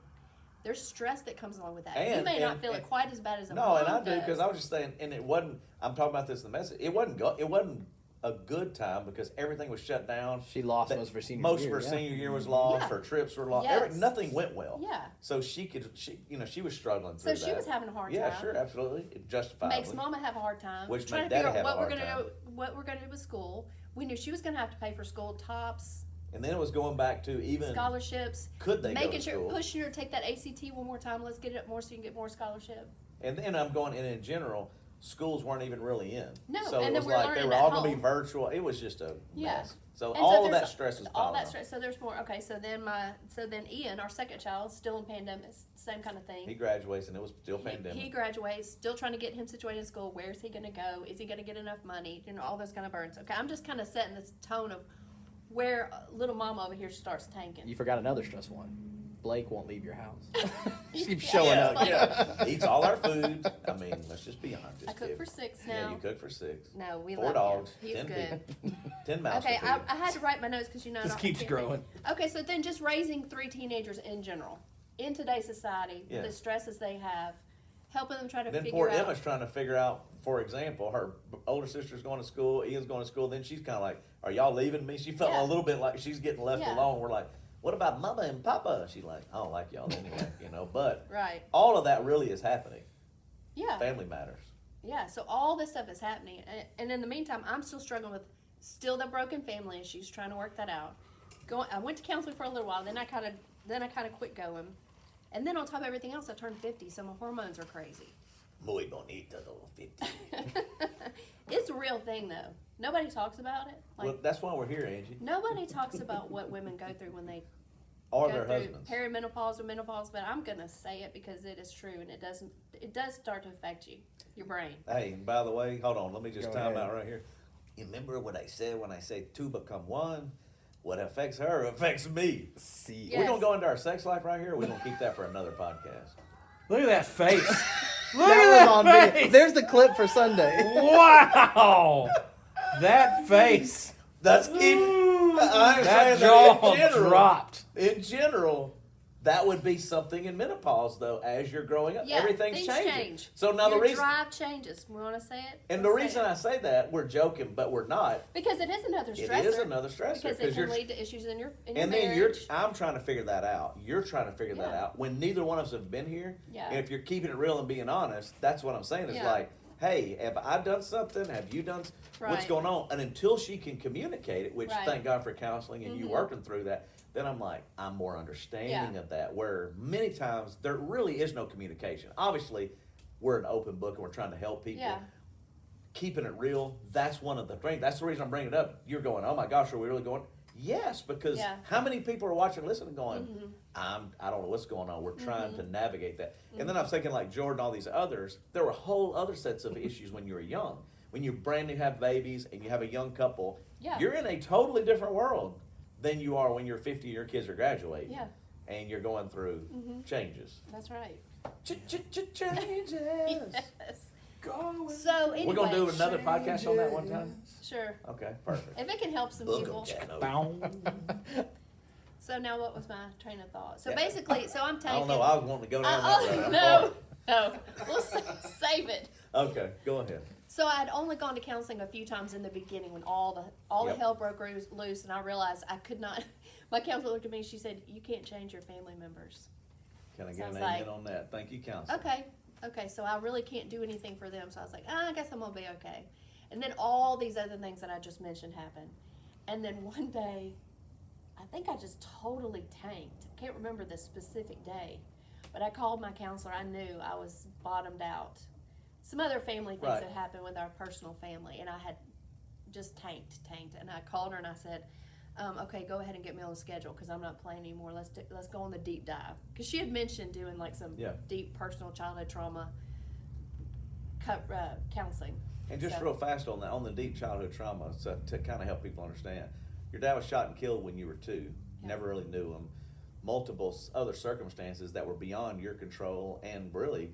There's stress that comes along with that. You may not feel it quite as bad as a mom and I do, does. because I was just saying, and it wasn't, I'm talking about this in the message, it wasn't a good time because everything was shut down. She lost most of her senior year. Most of her senior year was lost. Yeah. Her trips were lost. Yes. Nothing went well. Yeah. So she was struggling through So that. she was having a hard Yeah, time. sure, absolutely. Justifiably. Makes Mama have a hard time. Which trying made to figure Daddy out have a what we're hard gonna time. do. What we're gonna do with school. We knew she was gonna have to pay for school, tops, And then it was going back to even scholarships. could they go making to sure, school? pushing her to take that ACT one more time. Let's get it up more so you can get more scholarship. And then I'm going, and in general, schools weren't even really in. No, so and it then was we're like they learning were at all going to be home. virtual. It was just a Yeah. mess. So And all of there's that stress was all piling that up. stress. So there's more. Okay, so then Ian, our second child, still in pandemic, same kind of thing. He graduates, and it was still pandemic. He graduates, still trying to get him situated in school. Where's he going to go? Is he going to get enough money? You know, all those kind of burdens. Okay, I'm just kind of setting this tone of where little mama over here starts tanking. You forgot another stressful one. Blake won't leave your house. She keeps Yeah, showing yeah, up. yeah. Eats all our food. I mean, let's just be honest. I cook for 6 now. Yeah, you cook for 6. No, we 4 love dogs, him. He's 10 good. people, 10 mouths Okay, to feed. I had to write my notes because you know Just I keeps can't growing. read. Okay, so then just raising 3 teenagers in general in today's society, Yeah. the stresses they have, helping them try to Then figure poor out. Emma's trying to figure out, for example, her older sister's going to school, Ian's going to school, then she's kind of like, are y'all leaving me? She felt Yeah. a little bit like she's getting left Yeah. alone. We're like, what about Mama and Papa? She's like, I don't like y'all anyway, but Right. all of that really is happening. Yeah. Family matters. Yeah. So all this stuff is happening, and in the meantime, I'm still struggling with still the broken family issues, trying to work that out. I went to counseling for a little while, then I kind of quit going, and then on top of everything else, I turned 50, so my hormones are crazy. Muy bonita, little 50. It's a real thing though. Nobody talks about it. Like Well, that's why we're here, Angie. nobody talks about what women go through when they Or go their through husbands. perimenopause or menopause, but I'm gonna say it because it is true, and it does start to affect you, your brain. Hey, and by the way, hold on, let me just Go time ahead. out right here. You remember what I said when I say 2 become 1? What affects her affects me. See. Yeah. We're going to go into our sex life right here, or we're going to keep that for another podcast? Look at that face. Look That was on at that video. face. There's the clip for Sunday. Wow. That face. That's I'm That saying jaw in general, dropped. In general, that would be something in menopause, though, as you're growing up. Yeah, Everything's things changing. change. So now Your the reason, drive changes. We want to say it. and the Let's say reason it. I say that, we're joking, but we're not. because it is another It stressor. is another stressor. Because it can lead to issues in your And then marriage. I'm trying to figure that out. You're trying to figure that Yeah. out. When neither one of us have been here, Yeah. and if you're keeping it real and being honest, that's what I'm saying. It's Yeah. like, hey, have I done something? Have you done? What's Right. going on? And until she can communicate it, which Right. thank God for counseling and you Mhm. working through that, then I'm like, I'm more understanding Yeah. of that. Where many times there really is no communication. Obviously, we're an open book and we're trying to help people. Yeah. Keeping it real, that's one of the things. That's the reason I'm bringing it up. You're going, oh my gosh, are we really going? Yes, because Yeah. how many people are watching, listening, going, Mhm. I don't know what's going on. We're trying to Mhm. navigate that. And then I'm thinking like Jordan, all these others, there were whole other sets of issues when you were young. When you brand new have babies and you have a young couple, Yeah. you're in a totally different world than you are when you're 50 and your kids are graduating. Yeah. And you're going through Mhm. changes. That's right. Changes. Yes. Going So anyway, We're going to do another podcast on that one time? Sure. Okay, perfect. If it can help some Book 'em, people. Chano. Bow. So now, what was my train of thought? So Yeah. basically, so I'm taking. I don't know. I was wanting to go down that road. I'm no, no. We'll save it. sorry. Okay, go ahead. So I had only gone to counseling a few times in the beginning when all the Yep. hell broke loose, and I realized I could not. My counselor looked at me. She said, "You can't change your family members." Can I get Sounds an like- amen on that? Thank you, counselor. Okay, okay, so I really can't do anything for them. So I was like, I guess I'm going to be okay. And then all these other things that I just mentioned happened. And then one day, I think I just totally tanked. I can't remember the specific day, but I called my counselor. I knew I was bottomed out. Some other family things Right. that happened with our personal family, and I had just tanked. And I called her and I said, okay, go ahead and get me on the schedule because I'm not playing anymore. Let's go on the deep dive. Because she had mentioned doing like some deep personal childhood trauma counseling. And just So- real fast on that, on the deep childhood trauma, so to kind of help people understand. Your dad was shot and killed when you were 2. Yeah. Never really knew him. Multiple other circumstances that were beyond your control and really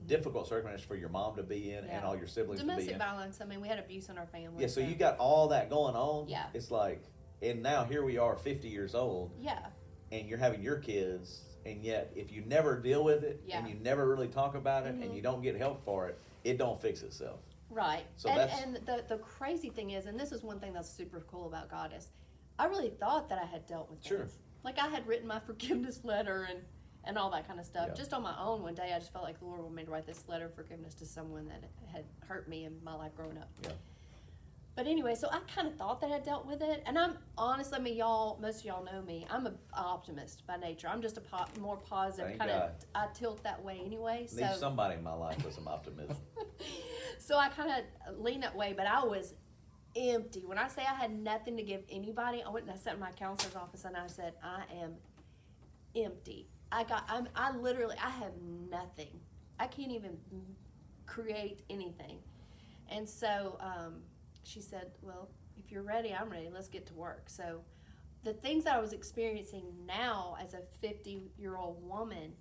difficult circumstances for your mom to be in and Yeah. all your siblings to be Domestic in. violence. I mean, we had abuse in our family. Yeah, so you got all that going on. Yeah. It's like, and now here we are 50 years old Yeah. and you're having your kids, and yet if you never deal with it Yeah. and you never really talk about it and you don't get help for it, it don't fix itself. Right. So and the crazy thing is, and this is one thing that's super cool about Goddess, I really thought that I had dealt with Sure. things. Like I had written my forgiveness letter and all that kind of stuff. Yeah. Just on my own one day, I just felt like the Lord wanted me to write this letter of forgiveness to someone that had hurt me in my life growing up. Yeah. But anyway, so I kind of thought that I dealt with it. And I'm honestly, I mean, most of y'all know me. I'm an optimist by nature. I'm just a more positive Thank kind of, God. I tilt that way anyway. Need So somebody in my life with some optimism. So I kind of lean that way, but I was empty. When I say I had nothing to give anybody, I went and I sat in my counselor's office and I said, I am empty. I literally, I have nothing. I can't even create anything. And so she said, well, if you're ready, I'm ready. Let's get to work. So the things that I was experiencing now as a 50-year-old woman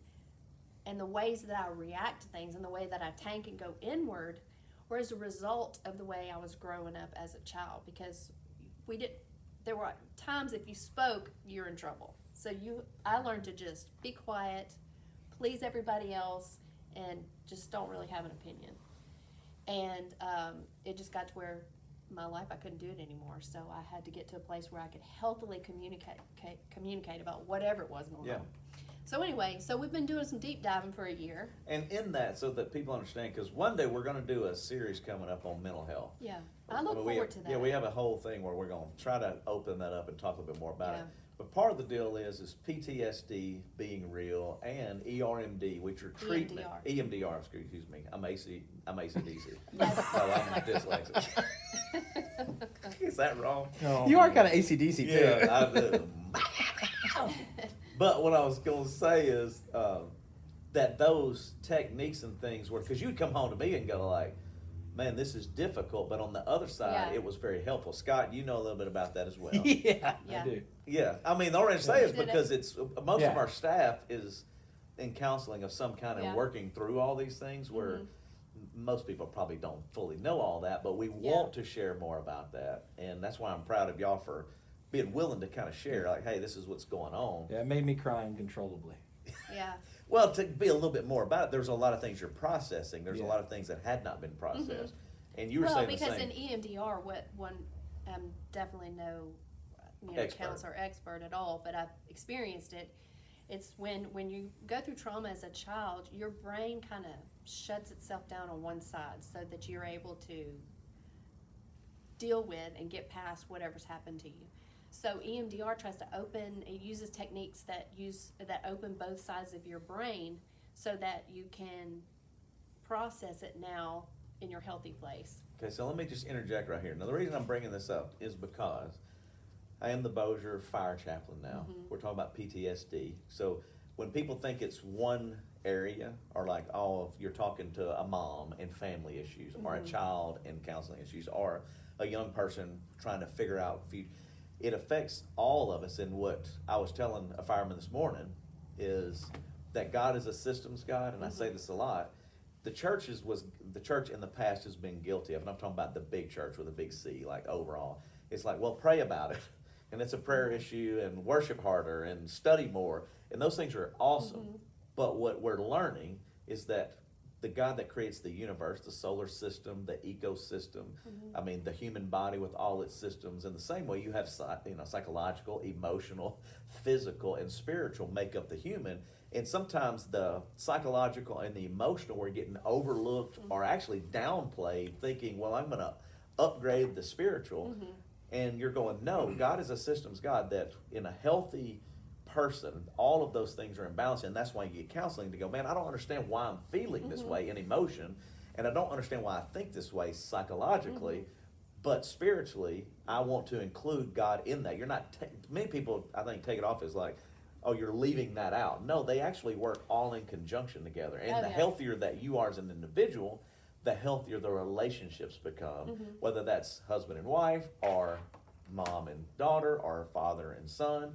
and the ways that I react to things and the way that I tank and go inward were as a result of the way I was growing up as a child, because there were times if you spoke, you're in trouble. So I learned to just be quiet, please everybody else, and just don't really have an opinion. And it just got to where my life, I couldn't do it anymore. So I had to get to a place where I could healthily communicate about whatever it was going on. So anyway, so we've been doing some deep diving for a year. And in that, so that people understand, because one day we're going to do a series coming up on mental health. Yeah, I look forward to that. Yeah, we have a whole thing where we're going to try to open that up and talk a little bit more about Yeah. it. But part of the deal is PTSD being real and ERMD, which are treatment. EMDR, excuse me. I'm ACDC. Yes. So I'm dyslexic. Is that wrong? Oh, You are kind of ACDC too. Yeah, I do. But what I was going to say is that those techniques and things were, because you'd come home to me and go like, man, this is difficult, but on the other side, Yeah. it was very helpful. Scott, you know a little bit about that as well. Yeah. Yeah. I do. Yeah, I mean, the only reason I say is You did because it's most of Yeah. our staff is in counseling of some kind and Yeah. working through all these things where Mhm. most people probably don't fully know all that, but we want to share more about that, and that's why I'm proud of y'all for being willing to kind of share, like, hey, this is what's going on. Yeah, it made me cry uncontrollably. Yeah. Well, to be a little bit more about it, there's a lot of things you're processing. There's a Yeah. lot of things that had not been processed, and you were Well, saying the because same. in EMDR, what one, I'm definitely no, Expert. counselor expert at all, but I've experienced it. It's when you go through trauma as a child, your brain kind of shuts itself down on one side so that you're able to deal with and get past whatever's happened to you. So EMDR tries to it uses techniques that open both sides of your brain so that you can process it now in your healthy place. Okay, so let me just interject right here. Now, the reason I'm bringing this up is because I am the Bossier Fire Chaplain now. Mhm. We're talking about PTSD. So when people think it's one area, or like, oh, you're talking to a mom and family issues, or a Mhm. child and counseling issues, or a young person trying to figure out, it affects all of us. And what I was telling a fireman this morning is that God is a systems God, and I say this a lot. The church in the past has been guilty of, and I'm talking about the big church with a big C, like overall. It's like, well, pray about it, and it's a prayer issue, and worship harder, and study more, and those things are awesome. But what we're learning is that the God that creates the universe, the solar system, the ecosystem, I mean, the human body with all its systems. In the same way, you have psychological, emotional, physical, and spiritual make up the human. And sometimes the psychological and the emotional are getting overlooked or actually downplayed, thinking, well, I'm going to upgrade the spiritual. And you're going, no, God is a systems God that in a healthy person, all of those things are in balance, and that's why you get counseling to go, man, I don't understand why I'm feeling this way in emotion, and I don't understand why I think this way psychologically, but spiritually, I want to include God in that. You're not, many people, I think, take it off as like, oh, you're leaving that out. No, they actually work all in conjunction together, and the healthier that you are as an individual, the healthier the relationships become, whether that's husband and wife, or mom and daughter, or father and son,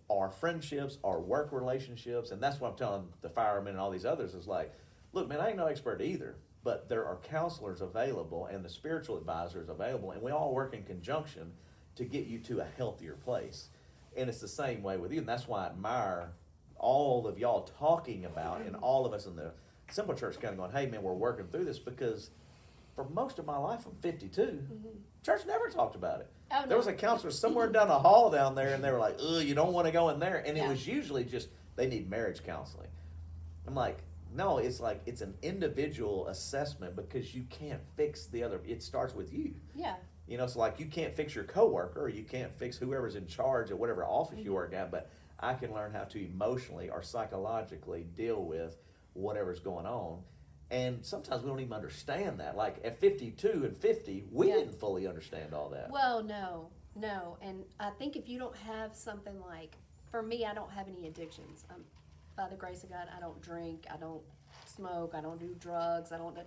or friendships, or work relationships. And that's what I'm telling the firemen and all these others is like, look, man, I ain't no expert either, but there are counselors available and the spiritual advisors available, and we all work in conjunction to get you to a healthier place. And it's the same way with you, and that's why I admire all of y'all talking about, and all of us in the Simple Church kind of going, hey man, we're working through this, because for most of my life, I'm 52, church never talked about it. Oh, no. There was a counselor somewhere down the hall down there, and they were like, ugh, you don't want to go in there. And it was usually just, they need marriage counseling. I'm like, no, it's like, it's an individual assessment, because you can't fix the other. It starts with you. Yeah. You know, so like you can't fix your coworker, or you can't fix whoever's in charge of whatever office you work at, but I can learn how to emotionally or psychologically deal with whatever's going on. And sometimes we don't even understand that. Like at 52 and 50, we didn't fully understand all that. Well, no. And I think if you don't have something like, for me, I don't have any addictions. By the grace of God, I don't drink, I don't smoke, I don't do drugs, I don't do,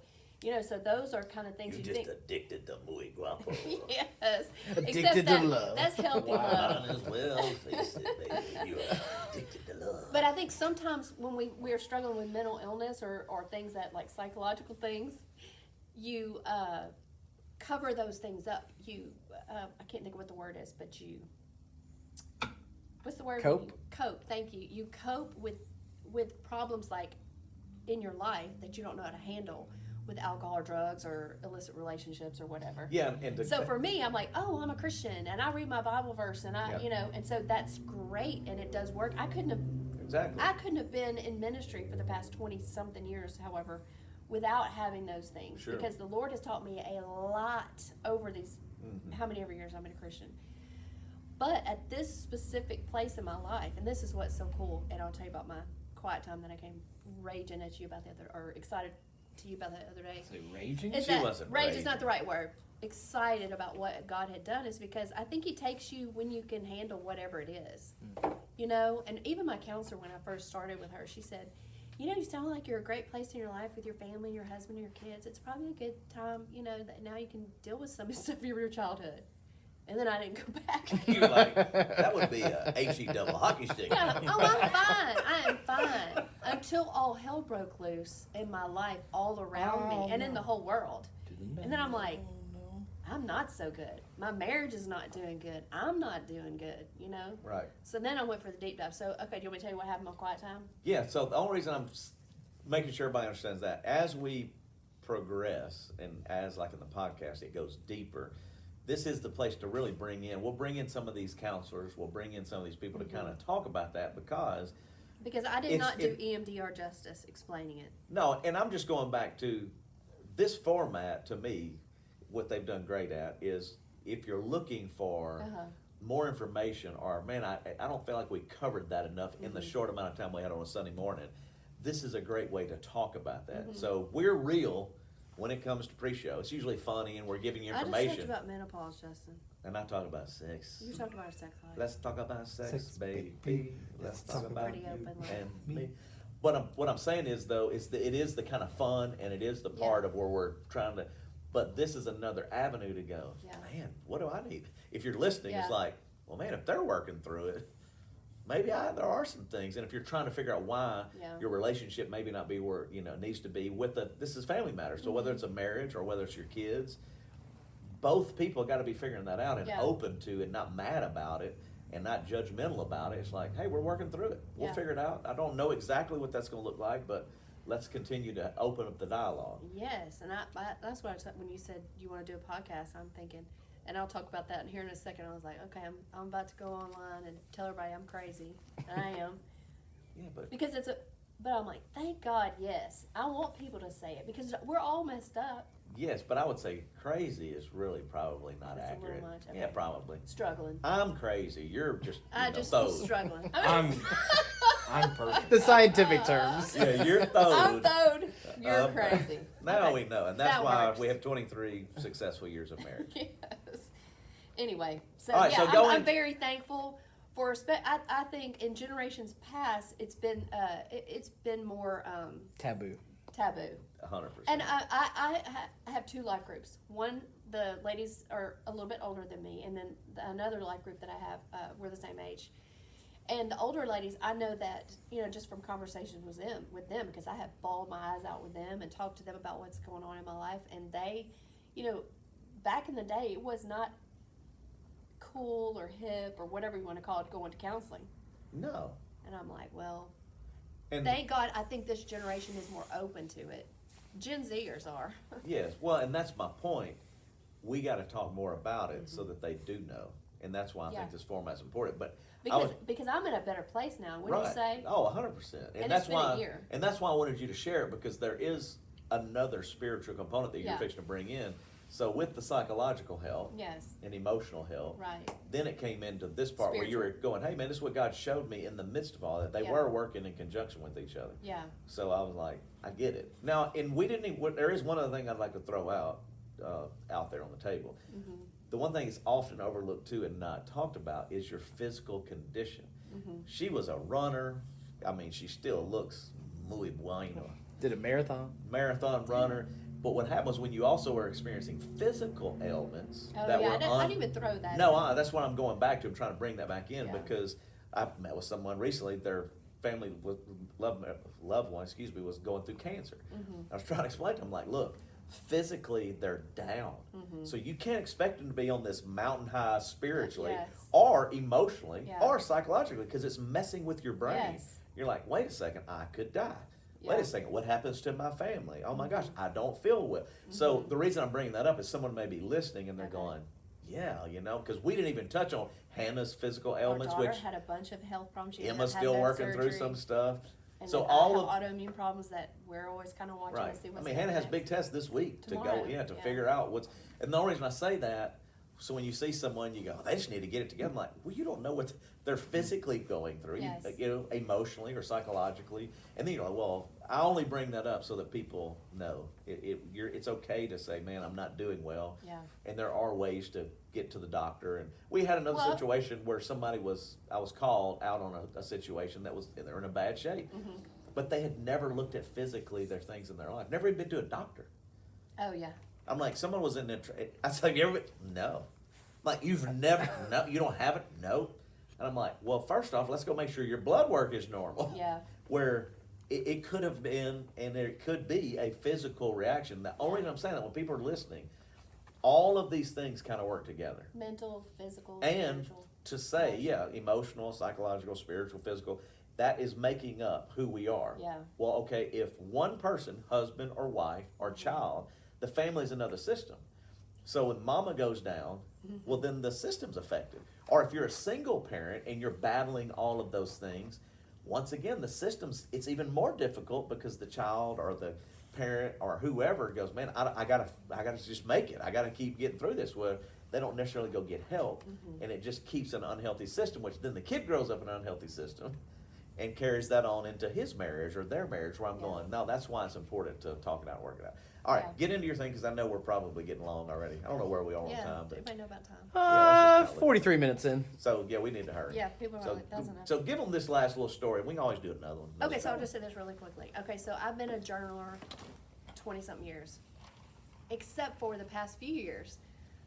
so those are kind of things you think. You're just addicted to muy guapo. Yes. Addicted to love. That's healthy love. As well, face it, baby. You are addicted to love. But I think sometimes when we're struggling with mental illness or things that like psychological things, you cover those things up. You I can't think of what the word is, but you, what's the word? Cope. Cope. Thank you. You cope with problems like in your life that you don't know how to handle with alcohol or drugs or illicit relationships or whatever. Yeah, so for me, I'm like, oh, I'm a Christian and I read my Bible verse and I, and so that's great and it does work. I couldn't have been in ministry for the past 20 something years, however, without having those things, because the Lord has taught me a lot over these, how many ever years I've been a Christian. But at this specific place in my life, and this is what's so cool, and I'll tell you about my quiet time that I came raging at you about excited to you about that other day. Say raging? Is She that wasn't rage raging. is not the right word. Excited about what God had done is because I think He takes you when you can handle whatever it is. And even my counselor, when I first started with her, she said, you sound like you're a great place in your life with your family, your husband, and your kids. It's probably a good time, that now you can deal with some of the stuff of your childhood. And then I didn't go back. You're like, that would be a HE double hockey stick. Yeah, oh, I'm fine. I am fine. Until all hell broke loose in my life all around me and in the whole world. And then I'm like, I'm not so good. My marriage is not doing good. I'm not doing good, Right. So then I went for the deep dive. So, okay, do you want me to tell you what happened in my quiet time? Yeah, so the only reason I'm making sure everybody understands that, as we progress, and as like in the podcast, it goes deeper, this is the place to really we'll bring in some of these counselors, we'll bring in some of these people to kind of talk about that, because I did not do EMDR justice explaining it. No, and I'm just going back to this format. To me, what they've done great at is, if you're looking for more information, or man, I don't feel like we covered that enough in the short amount of time we had on a Sunday morning, this is a great way to talk about that. So we're real when it comes to pre-show. It's usually funny and we're giving you information. I just talked about menopause, Justin. And I talk about sex. You talked about our sex life. Let's talk about sex, baby. Let's talk about pretty you openly. and me. What I'm saying is, though, is that it is the kind of fun, and it is the part of where we're trying to, but this is another avenue to go, man, what do I need? If you're listening, it's like, well, man, if they're working through it, maybe there are some things. And if you're trying to figure out why your relationship maybe not be where it needs to be this is family matters. So whether it's a marriage or whether it's your kids, both people got to be figuring that out and open to it, not mad about it and not judgmental about it. It's like, hey, we're working through it. We'll figure it out. I don't know exactly what that's going to look like, but let's continue to open up the dialogue. Yes, and that's what I said when you said you want to do a podcast. I'm thinking, and I'll talk about that here in a second. I was like, okay, I'm about to go online and tell everybody I'm crazy, and I am. Yeah, but Because but I'm like, thank God, yes. I want people to say it because we're all messed up. yes, but I would say crazy is really probably not That's a little accurate. much, Yeah, okay. probably. Struggling. I'm crazy. You're just I just thode. was struggling. I'm perfect. The scientific terms. Yeah, you're thode. I'm throwed. You're Um, crazy. Now Okay. we know, and that's That why works. we have 23 successful years of marriage. Yes. Anyway, so All right, yeah, so going- I'm very thankful for. I think in generations past, it's been more Taboo. taboo. 100%. And I have two life groups. One, the ladies are a little bit older than me, and then another life group that I have, we're the same age. And the older ladies, I know that, just from conversations with them, because I have bawled my eyes out with them and talked to them about what's going on in my life. And they, back in the day, it was not cool or hip or whatever you want to call it, going to counseling. No. And I'm like, well, And thank God, I think this generation is more open to it. Gen Zers are. yes, well, and that's my point. We got to talk more about it so that they do know, and that's why I Yeah. think this format's important. But Because I'm in a better place now, wouldn't you say? Oh, 100%. And that's it's been a why. year. And that's why I wanted you to share it, because there is another spiritual component that you're Yeah. fixing to bring in. So with the psychological help Yes, and emotional help, right. then it came into this part where you were going, hey man, this is what God showed me in the midst of all that. They Yeah. were working in conjunction with each other. Yeah. So I was like, I get it. Now, and we didn't even, there is one other thing I'd like to throw out there on the table. Mm-hmm. The one thing that's often overlooked too and not talked about is your physical condition. Mm-hmm. She was a runner. I mean, she still looks muy bueno. Did a marathon. Marathon runner. But what happened was when you also were experiencing physical ailments Oh, that yeah, were I didn't even throw that No, in. that's what I'm going back to. I'm trying to bring that back in Yeah. because I met with someone recently. Their family loved one, was going through cancer. Mm-hmm. I was trying to explain to them, like, look, physically they're down. Mm-hmm. So you can't expect them to be on this mountain high spiritually Yes. or emotionally Yeah. or psychologically because it's messing with your brain. Yes. You're like, wait a second, I could die. Wait Yeah. a second, what happens to my family? Oh my gosh, I don't feel well. So Mhm. the reason I'm bringing that up is someone may be listening and they're Okay. going, yeah, because we didn't even touch on Hannah's physical Our ailments, daughter which had a bunch of health problems. She ended Emma's up having still that working through surgery. some stuff. And So then all I have autoimmune problems that we're always kind of watching Right. to see I what's mean, Hannah has happening. big tests this week Tomorrow, to yeah. figure out what's. And the only reason I say that, so when you see someone, you go, they just need to get it together. I'm like, well, you don't know what they're physically going through, Yes. emotionally or psychologically. And then you're like, well, I only bring that up so that people know it's okay to say, man, I'm not doing well. Yeah. And there are ways to get to the doctor. And we had another Well- situation where I was called out on a situation they're in a bad shape. Mm-hmm. But they had never looked at physically their things in their life. Never even been to a doctor. Oh yeah. I'm like, someone was in there. I said, have you ever? No. Like, you've never? No, you don't have it? No. And I'm like, well, first off, let's go make sure your blood work is normal. Yeah. Where it could have been, and there could be a physical reaction. The only reason I'm saying that, when people are listening, all of these things kind of work together. Mental, physical, And spiritual. to say, emotional, psychological, spiritual, physical, that is making up who we are. Yeah. Well, okay, if one person, husband or wife or child, the family is another system. So when mama goes down, well, then the system's affected. Or if you're a single parent and you're battling all of those things, once again, the system's, it's even more difficult because the child or the parent or whoever goes, man, I gotta just make it. I gotta keep getting through this. Well, they don't necessarily go get help, and it just keeps an unhealthy system, which then the kid grows up in an unhealthy system and carries that on into his marriage or their marriage, where I'm going, no, that's why it's important to talk it out and work it out. All right, Yeah. get into your thing, because I know we're probably getting long already. I don't know where we are on Yeah. time, but Everybody know about time. let's just kinda 43 minutes in. so yeah, we need to hurry. Yeah. People are So, like, doesn't it? so give them this last little story. We can always do another one. Okay, so I'll just say this really quickly. Okay, so I've been a journaler 20-something years, except for the past few years.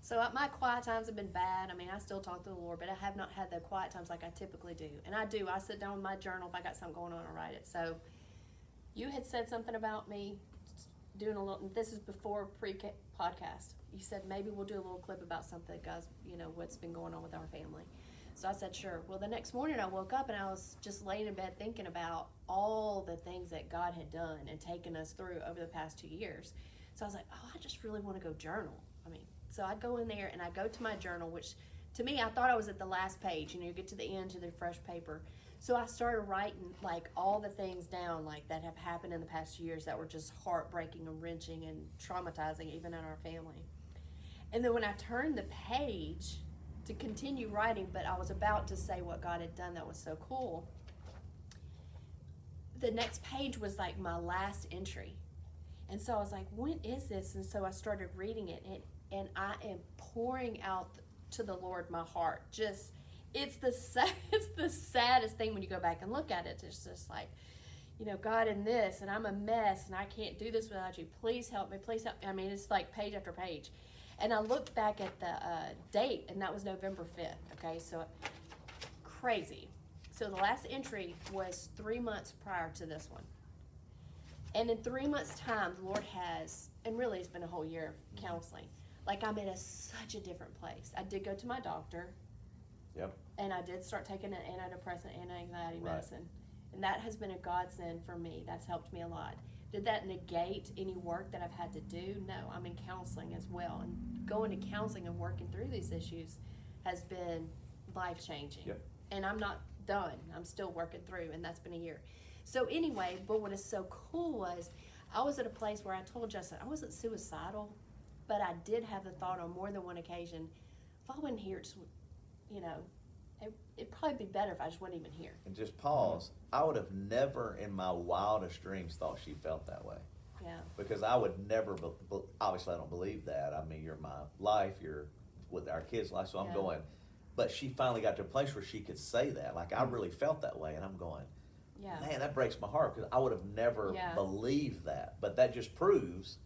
So my quiet times have been bad. I mean, I still talk to the Lord, but I have not had the quiet times like I typically do. And I do. I sit down with my journal. If I got something going on, I write it. So you had said something about me doing a little, this is before pre-podcast. You said maybe we'll do a little clip about something, guys, what's been going on with our family. So I said, sure. Well, the next morning I woke up and I was just laying in bed thinking about all the things that God had done and taken us through over the past 2 years. So I was like, oh, I just really want to go journal. So I'd go in there and I go to my journal, which to me, I thought I was at the last page. You get to the end to the fresh paper. So I started writing like all the things down like that have happened in the past years that were just heartbreaking and wrenching and traumatizing even in our family. And then when I turned the page to continue writing, but I was about to say what God had done that was so cool, the next page was like my last entry. And so I was like, when is this? And so I started reading it, and I am pouring out to the Lord my heart. Just, it's the saddest thing when you go back and look at it. It's just like, God in this, and I'm a mess, and I can't do this without you. Please help me, please help me. It's like page after page. And I looked back at the date, and that was November 5th, okay? So, crazy. So the last entry was 3 months prior to this one. And in 3 months' time, the Lord has, and really it's been a whole year of counseling, like I'm in such a different place. I did go to my doctor. Yep. And I did start taking an antidepressant, anti-anxiety Right. medicine. And that has been a godsend for me. That's helped me a lot. Did that negate any work that I've had to do? No, I'm in counseling as well. And going to counseling and working through these issues has been life-changing. Yep. And I'm not done. I'm still working through, and that's been a year. So anyway, but what is so cool was I was at a place where I told Justin I wasn't suicidal, but I did have the thought on more than one occasion, if I wasn't here, just, it'd probably be better if I just wasn't even here. And just pause. I would have never in my wildest dreams thought she felt that way. Yeah. Because I would never, obviously I don't believe that. I mean, you're my life, you're with our kids' life, so I'm Yeah. going. But she finally got to a place where she could say that. Like, I really felt that way, and I'm going, Yeah. man, that breaks my heart, because I would have never Yeah. believed that. But that just proves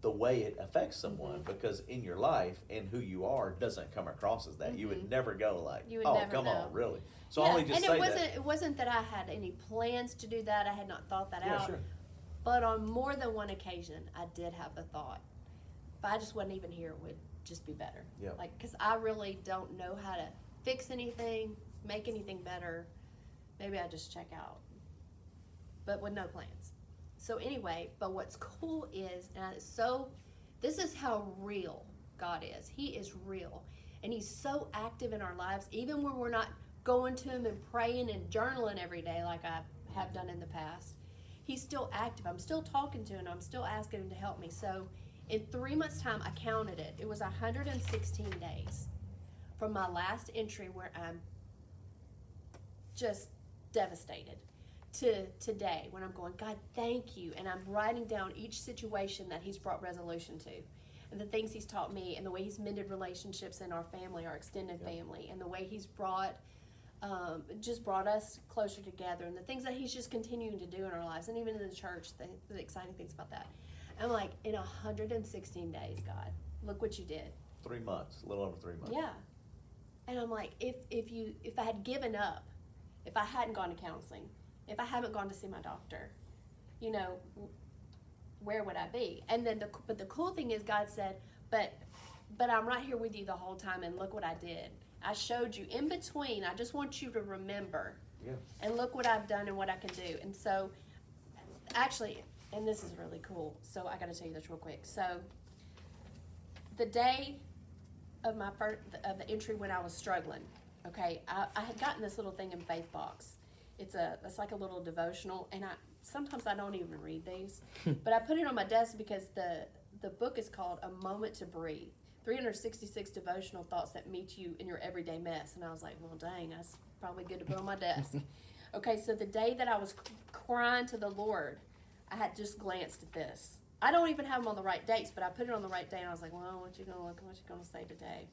the way it affects someone, because in your life and who you are doesn't come across as that. You would never go like, You would oh, never come know. on, really? So yeah. I only just and say it wasn't that I had any plans to do that. I had not thought that Yeah, out. sure. But on more than one occasion, I did have the thought, if I just wasn't even here, it would just be better. Yeah. Like, because I really don't know how to fix anything, make anything better. Maybe I just check out, but with no plans. So anyway, but what's cool is, this is how real God is. He is real. And He's so active in our lives, even when we're not going to Him and praying and journaling every day like I have done in the past. He's still active. I'm still talking to Him. I'm still asking Him to help me. So in 3 months' time, I counted it. It was 116 days from my last entry where I'm just devastated to today when I'm going, God, thank you. And I'm writing down each situation that He's brought resolution to, and the things He's taught me, and the way He's mended relationships in our family, our extended family, and the way He's brought us closer together, and the things that He's just continuing to do in our lives, and even in the church, the exciting things about that. I'm like, in 116 days, God, look what you did. 3 months, a little over 3 months. Yeah. And I'm like, if I had given up, if I hadn't gone to counseling, if I haven't gone to see my doctor, where would I be? And then but the cool thing is, God said, but I'm right here with you the whole time, and look what I did. I showed you in between. I just want you to remember. Yeah. And look what I've done and what I can do. And so, actually, and this is really cool. So I got to tell you this real quick. So the day of of the entry when I was struggling, okay, I had gotten this little thing in Faith Box. It's like a little devotional, and sometimes I don't even read these, but I put it on my desk because the book is called A Moment to Breathe. 366 devotional thoughts that meet you in your everyday mess. And I was like, well, dang, that's probably good to put on my desk. Okay, so the day that I was crying to the Lord, I had just glanced at this. I don't even have them on the right dates, but I put it on the right day, and I was like, well, what you gonna say today?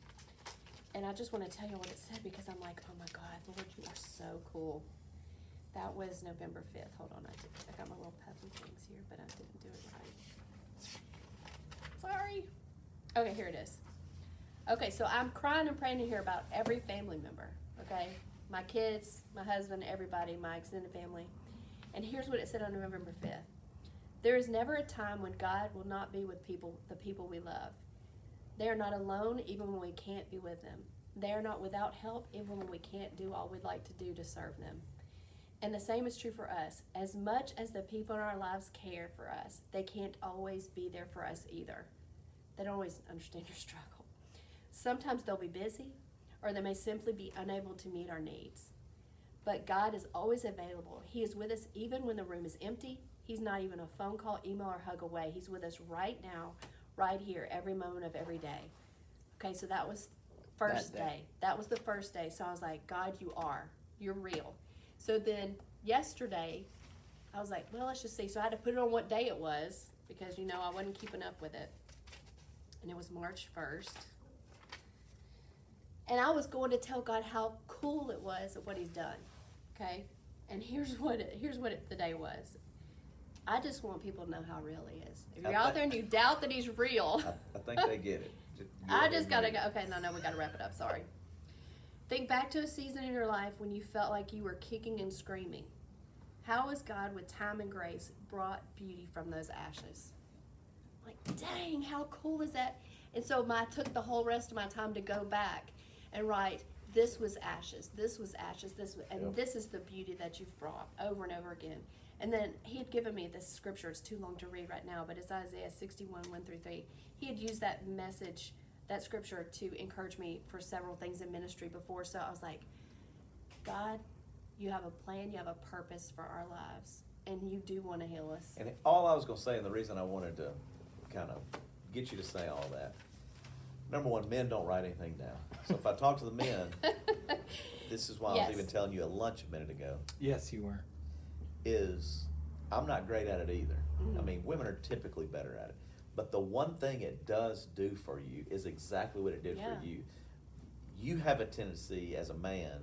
And I just want to tell you what it said, because I'm like, oh my God, Lord, you are so cool. That was November 5th. Hold on, I got my little puppy things here, but I didn't do it right. Sorry. Okay, here it is. Okay, so I'm crying and praying to hear about every family member, okay? My kids, my husband, everybody, my extended family. And here's what it said on November 5th. There is never a time when God will not be with the people we love. They are not alone even when we can't be with them. They are not without help, even when we can't do all we'd like to do to serve them. And the same is true for us. As much as the people in our lives care for us, they can't always be there for us either. They don't always understand your struggle. Sometimes they'll be busy, or they may simply be unable to meet our needs. But God is always available. He is with us even when the room is empty. He's not even a phone call, email, or hug away. He's with us right now, right here, every moment of every day. Okay, so that was first day. That was the first day. So I was like, God, you're real. So then yesterday, I was like, well, let's just see. So I had to put it on what day it was because, I wasn't keeping up with it. And it was March 1st. And I was going to tell God how cool it was at what he's done. Okay? And here's what the day was. I just want people to know how real he is. If you're out there and you doubt that he's real. I think they get it. I just got to go. Okay, no, we got to wrap it up. Sorry. Think back to a season in your life when you felt like you were kicking and screaming. How has God, with time and grace, brought beauty from those ashes? Like, dang, how cool is that? And so I took the whole rest of my time to go back and write, this was ashes, this was ashes, this is the beauty that you've brought over and over again. And then he had given me this scripture. It's too long to read right now, but it's Isaiah 61, 1-3. He had used that message, that scripture, to encourage me for several things in ministry before. So I was like, God, you have a plan, you have a purpose for our lives, and you do want to heal us. And all I was going to say, and the reason I wanted to kind of get you to say all that, number one, men don't write anything down. So if I talk to the men, this is why I was even telling you at lunch a minute ago. Yes, you were. Is I'm not great at it either. Mm-hmm. I mean, women are typically better at it. But the one thing it does do for you is exactly what it did for you. You have a tendency as a man,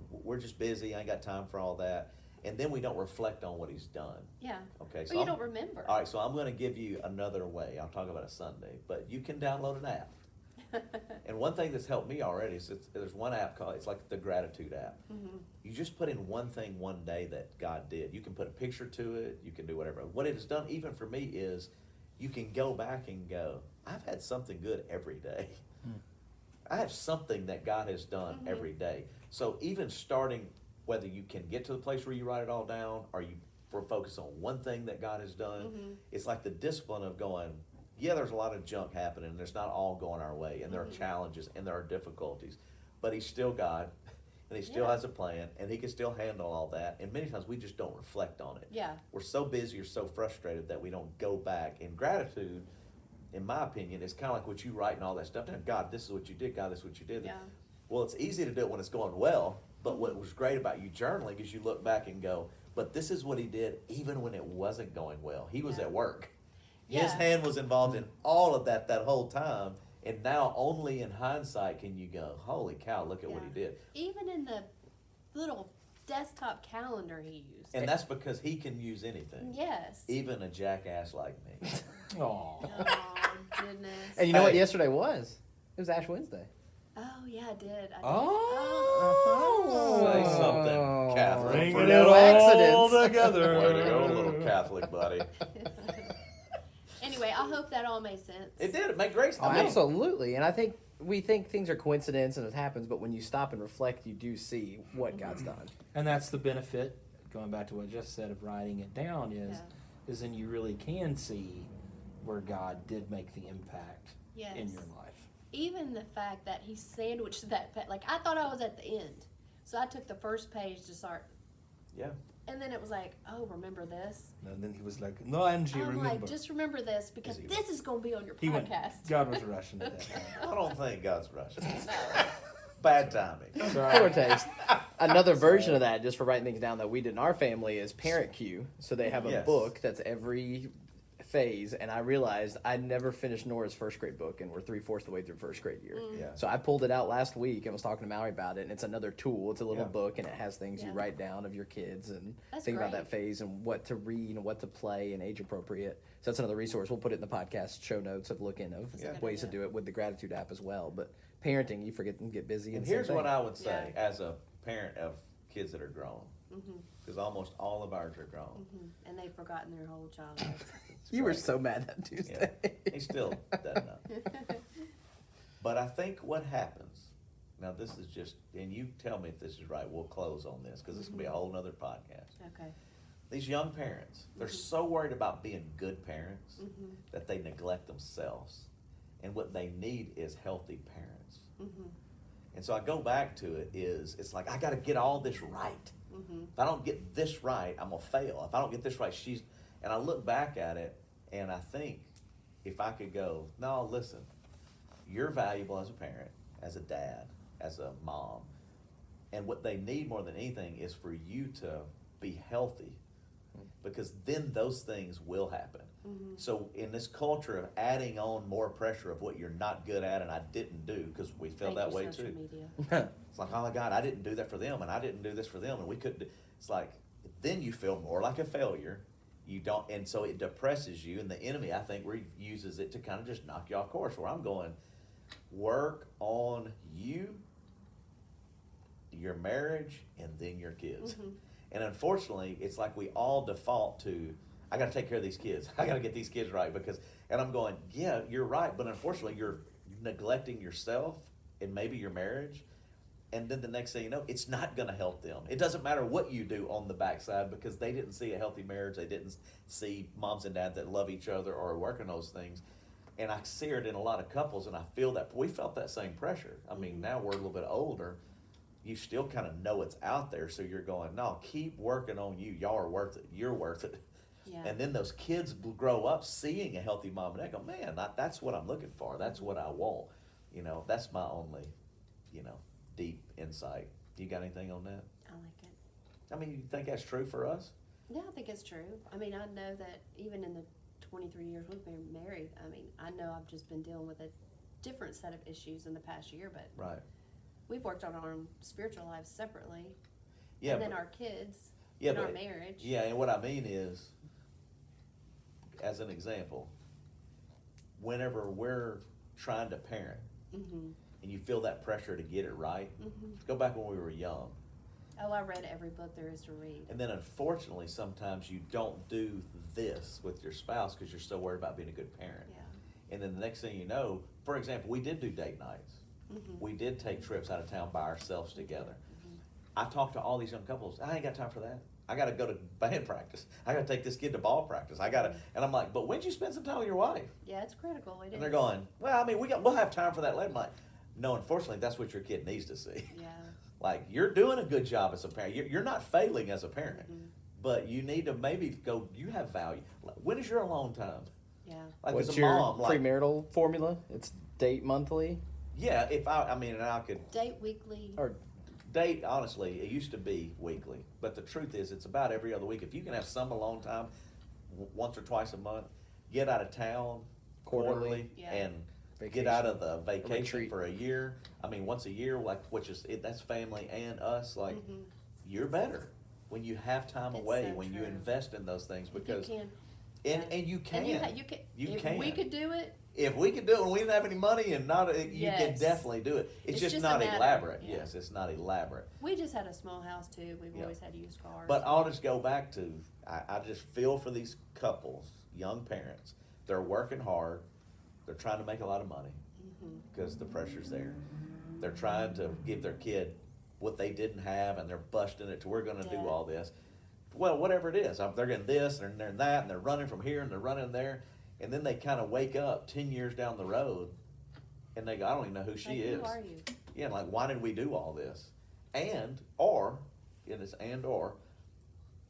we're just busy, I ain't got time for all that. And then we don't reflect on what he's done. Yeah. Okay. So you don't remember. All right, so I'm going to give you another way. I'll talk about it Sunday. But you can download an app. And one thing that's helped me already is there's one app called, it's like the Gratitude app. Mm-hmm. You just put in one thing one day that God did. You can put a picture to it. You can do whatever. What it has done, even for me, is you can go back and go, I've had something good every day. I have something that God has done every day. So even starting, whether you can get to the place where you write it all down or you focus on one thing that God has done, it's like the discipline of going, yeah, there's a lot of junk happening, and there's not all going our way, and there are challenges, and there are difficulties, but he's still God, and he still has a plan, and he can still handle all that, and many times we just don't reflect on it. Yeah. We're so busy or so frustrated that we don't go back. And gratitude, in my opinion, is kind of like what you write and all that stuff down. God, this is what you did. God, this is what you did. Yeah. Well, it's easy to do it when it's going well, but what was great about you journaling is you look back and go, but this is what he did even when it wasn't going well. He was at work. His hand was involved in all of that whole time, and now only in hindsight can you go, holy cow, look at what he did. Even in the little desktop calendar he used. And that's because he can use anything. Yes. Even a jackass like me. Aww. Oh, goodness. And you know what yesterday was? It was Ash Wednesday. Oh, yeah, I did. Say something, Catherine. Bring For it no all accidents. together. Way to go, little Catholic buddy. Anyway, I hope that all made sense. It did. It made great sense. Oh, absolutely. And I think we think things are coincidence and it happens, but when you stop and reflect, you do see what God's done. And that's the benefit, going back to what I just said, of writing it down is then you really can see where God did make the impact in your life. Even the fact that he sandwiched that, like, I thought I was at the end. So I took the first page to start. Yeah. And then it was like, oh, remember this? And then he was like, no, Angie, I'm remember. like, just remember this because this is going to be on your He went, podcast. God was rushing at that time. I don't think God's rushing. No. Bad timing. Poor taste. Another version of that, just for writing things down that we did in our family, is Parent Cue. So they have a book that's every phase, and I realized I never finished Nora's first grade book, and we're 3/4 the way through first grade year. Yeah. So I pulled it out last week and was talking to Mallory about it, and it's another tool. It's a little book, and it has things you write down of your kids and think about that phase and what to read and what to play and age appropriate. So that's another resource. We'll put it in the podcast show notes of look in of ways to do it with the Gratitude app as well. But parenting, you forget and get busy. And here's what I would say as a parent of kids that are grown, because almost all of ours are grown. And they've forgotten their whole childhood. You were so mad that Tuesday. Yeah. He still doesn't know. But I think what happens now this is just, and you tell me if this is right, we'll close on this, because this could be a whole nother podcast. Okay. These young parents, they're so worried about being good parents that they neglect themselves. And what they need is healthy parents. And so I go back to it it's like, I got to get all this right. If I don't get this right, I'm going to fail. If I don't get this right, and I look back at it, and I think, if I could go, no, listen, you're valuable as a parent, as a dad, as a mom. And what they need more than anything is for you to be healthy, because then those things will happen. So in this culture of adding on more pressure of what you're not good at, and I didn't do, because we feel that way too. It's like, oh my God, I didn't do that for them, and I didn't do this for them, and we couldn't do. It's like, then you feel more like a failure. You don't, and so it depresses you, and the enemy, I think, uses it to kind of just knock you off course, where I'm going, work on you, your marriage, and then your kids. And unfortunately, it's like we all default to, I got to take care of these kids. I got to get these kids right, and I'm going, yeah, you're right, but unfortunately, you're neglecting yourself and maybe your marriage. And then the next thing you know, it's not going to help them. It doesn't matter what you do on the backside, because they didn't see a healthy marriage. They didn't see moms and dads that love each other or are working those things. And I see it in a lot of couples, and I feel that. We felt that same pressure. I mean, now we're a little bit older. You still kind of know it's out there, so you're going, no, keep working on you. Y'all are worth it. You're worth it. Yeah. And then those kids grow up seeing a healthy mom, and they go, man, that's what I'm looking for. That's what I want. That's my only, deep insight. You got anything on that? I like it. I mean, you think that's true for us? Yeah, I think it's true. I mean, I know that even in the 23 years we've been married, I mean, I know I've just been dealing with a different set of issues in the past year, but Right. we've worked on our own spiritual lives separately. Yeah. And then our kids, our marriage. Yeah, and what I mean is, as an example, whenever we're trying to parent, and you feel that pressure to get it right, go back when we were young. Oh, I read every book there is to read. And then unfortunately, sometimes you don't do this with your spouse because you're so worried about being a good parent. Yeah. And then the next thing you know, for example, we did do date nights. We did take trips out of town by ourselves together. I talked to all these young couples. I ain't got time for that. I got to go to band practice. I got to take this kid to ball practice. And I'm like, but when'd you spend some time with your wife? Yeah, it's critical. It is. And they're going, well, I mean, we'll have time for that later. I'm like, no, unfortunately, that's what your kid needs to see. Yeah. Like, you're doing a good job as a parent. You're not failing as a parent, but you need to maybe go, you have value. When is your alone time? Yeah. Like, What's as a your mom, like, premarital formula? It's date monthly? yeah, and I could Date weekly. Or date, honestly, it used to be weekly, but the truth is it's about every other week. If you can have some alone time once or twice a month, get out of town quarterly, Yeah. and vacation. get out of the vacation retreat. for a year. I mean, once a year, like, that's family and us. Like, you're better when you have time It's away, so when you true. invest in those things, because you can. and you can. And you You if can. we could do it. If we could do it and we didn't have any money and you can Yes. definitely do it. It's just just not a matter, elaborate. yeah. Yes, it's not elaborate. We just had a small house too. We've Yeah. always had used cars. But I'll just go back to, I just feel for these couples, young parents. They're working hard. They're trying to make a lot of money because the pressure's there. They're trying to give their kid what they didn't have, and they're busting it to, we're going to do Yeah. all this. Well, whatever it is, they're getting this, and they're that, and they're running from here, and they're running there. And then they kind of wake up 10 years down the road, and they go, I don't even know who she Like, is. Who are you? Yeah, like, why did we do all this? Or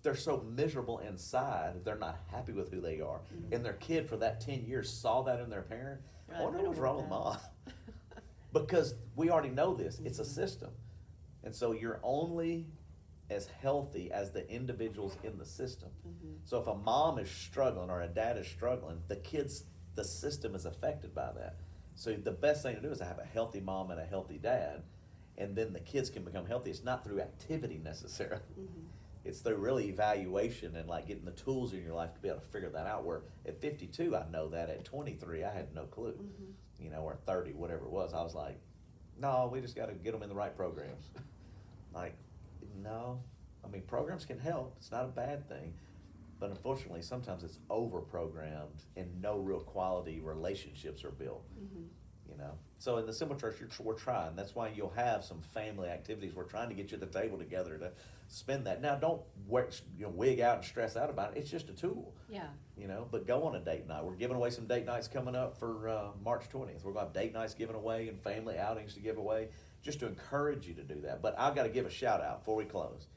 they're so miserable inside, they're not happy with who they are. And their kid for that 10 years saw that in their parent. I wonder what's wrong with mom. Because we already know this. It's a system. And so you're only as healthy as the individuals in the system. So if a mom is struggling or a dad is struggling, the system is affected by that. So the best thing to do is to have a healthy mom and a healthy dad, and then the kids can become healthy. It's not through activity necessarily. It's through really evaluation and like getting the tools in your life to be able to figure that out. Where at 52, I know that. At 23, I had no clue. Or 30, whatever it was. I was like, no, we just got to get them in the right programs. Like, no. I mean, programs can help. It's not a bad thing. But unfortunately, sometimes it's over-programmed and no real quality relationships are built. you know. So in the Simple Church, we're trying. That's why you'll have some family activities. We're trying to get you at the table together to spend that. Now, don't wig out and stress out about it. It's just a tool. Yeah. You know, but go on a date night. We're giving away some date nights coming up for March 20th. We're going to have date nights given away and family outings to give away, just to encourage you to do that. But I've got to give a shout out before we close.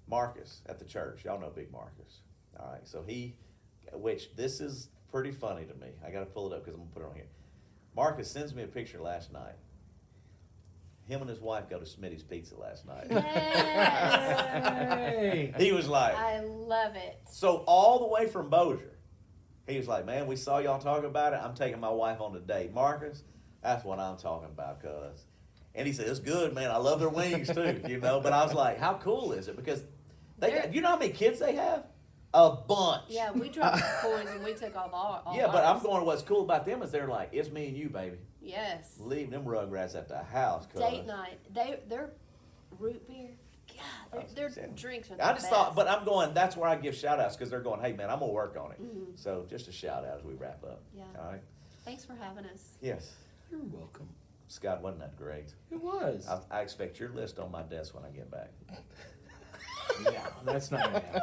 Marcus at the church. Y'all know Big Marcus. All right, so which this is pretty funny to me. I got to pull it up because I'm going to put it on here. Marcus sends me a picture last night. Him and his wife go to Smitty's Pizza last night. Hey. He was like, I love it. So all the way from Bossier, he was like, man, we saw y'all talking about it. I'm taking my wife on a date. Marcus, that's what I'm talking about, cuz. And he said, it's good, man. I love their wings too, you know. But I was like, how cool is it? Because you know how many kids they have? A bunch. Yeah, we dropped coins and we took all yeah, but ours. I'm going, what's cool about them is they're like, it's me and you, baby. Yes. Leave them rugrats at the house. Date night. Their root beer. God, their drinks are the I just best. thought, but I'm going, that's where I give shout outs because they're going, hey man, I'm going to work on it. Mm-hmm. So just a shout out as we wrap up. Yeah. All right. Thanks for having us. Yes. You're welcome. Scott, wasn't that great? It was. I expect your list on my desk when I get back. Yeah, that's not gonna happen.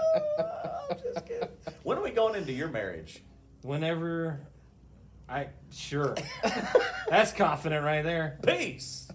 I'm just kidding. When are we going into your marriage? Whenever sure. That's confident right there. Peace.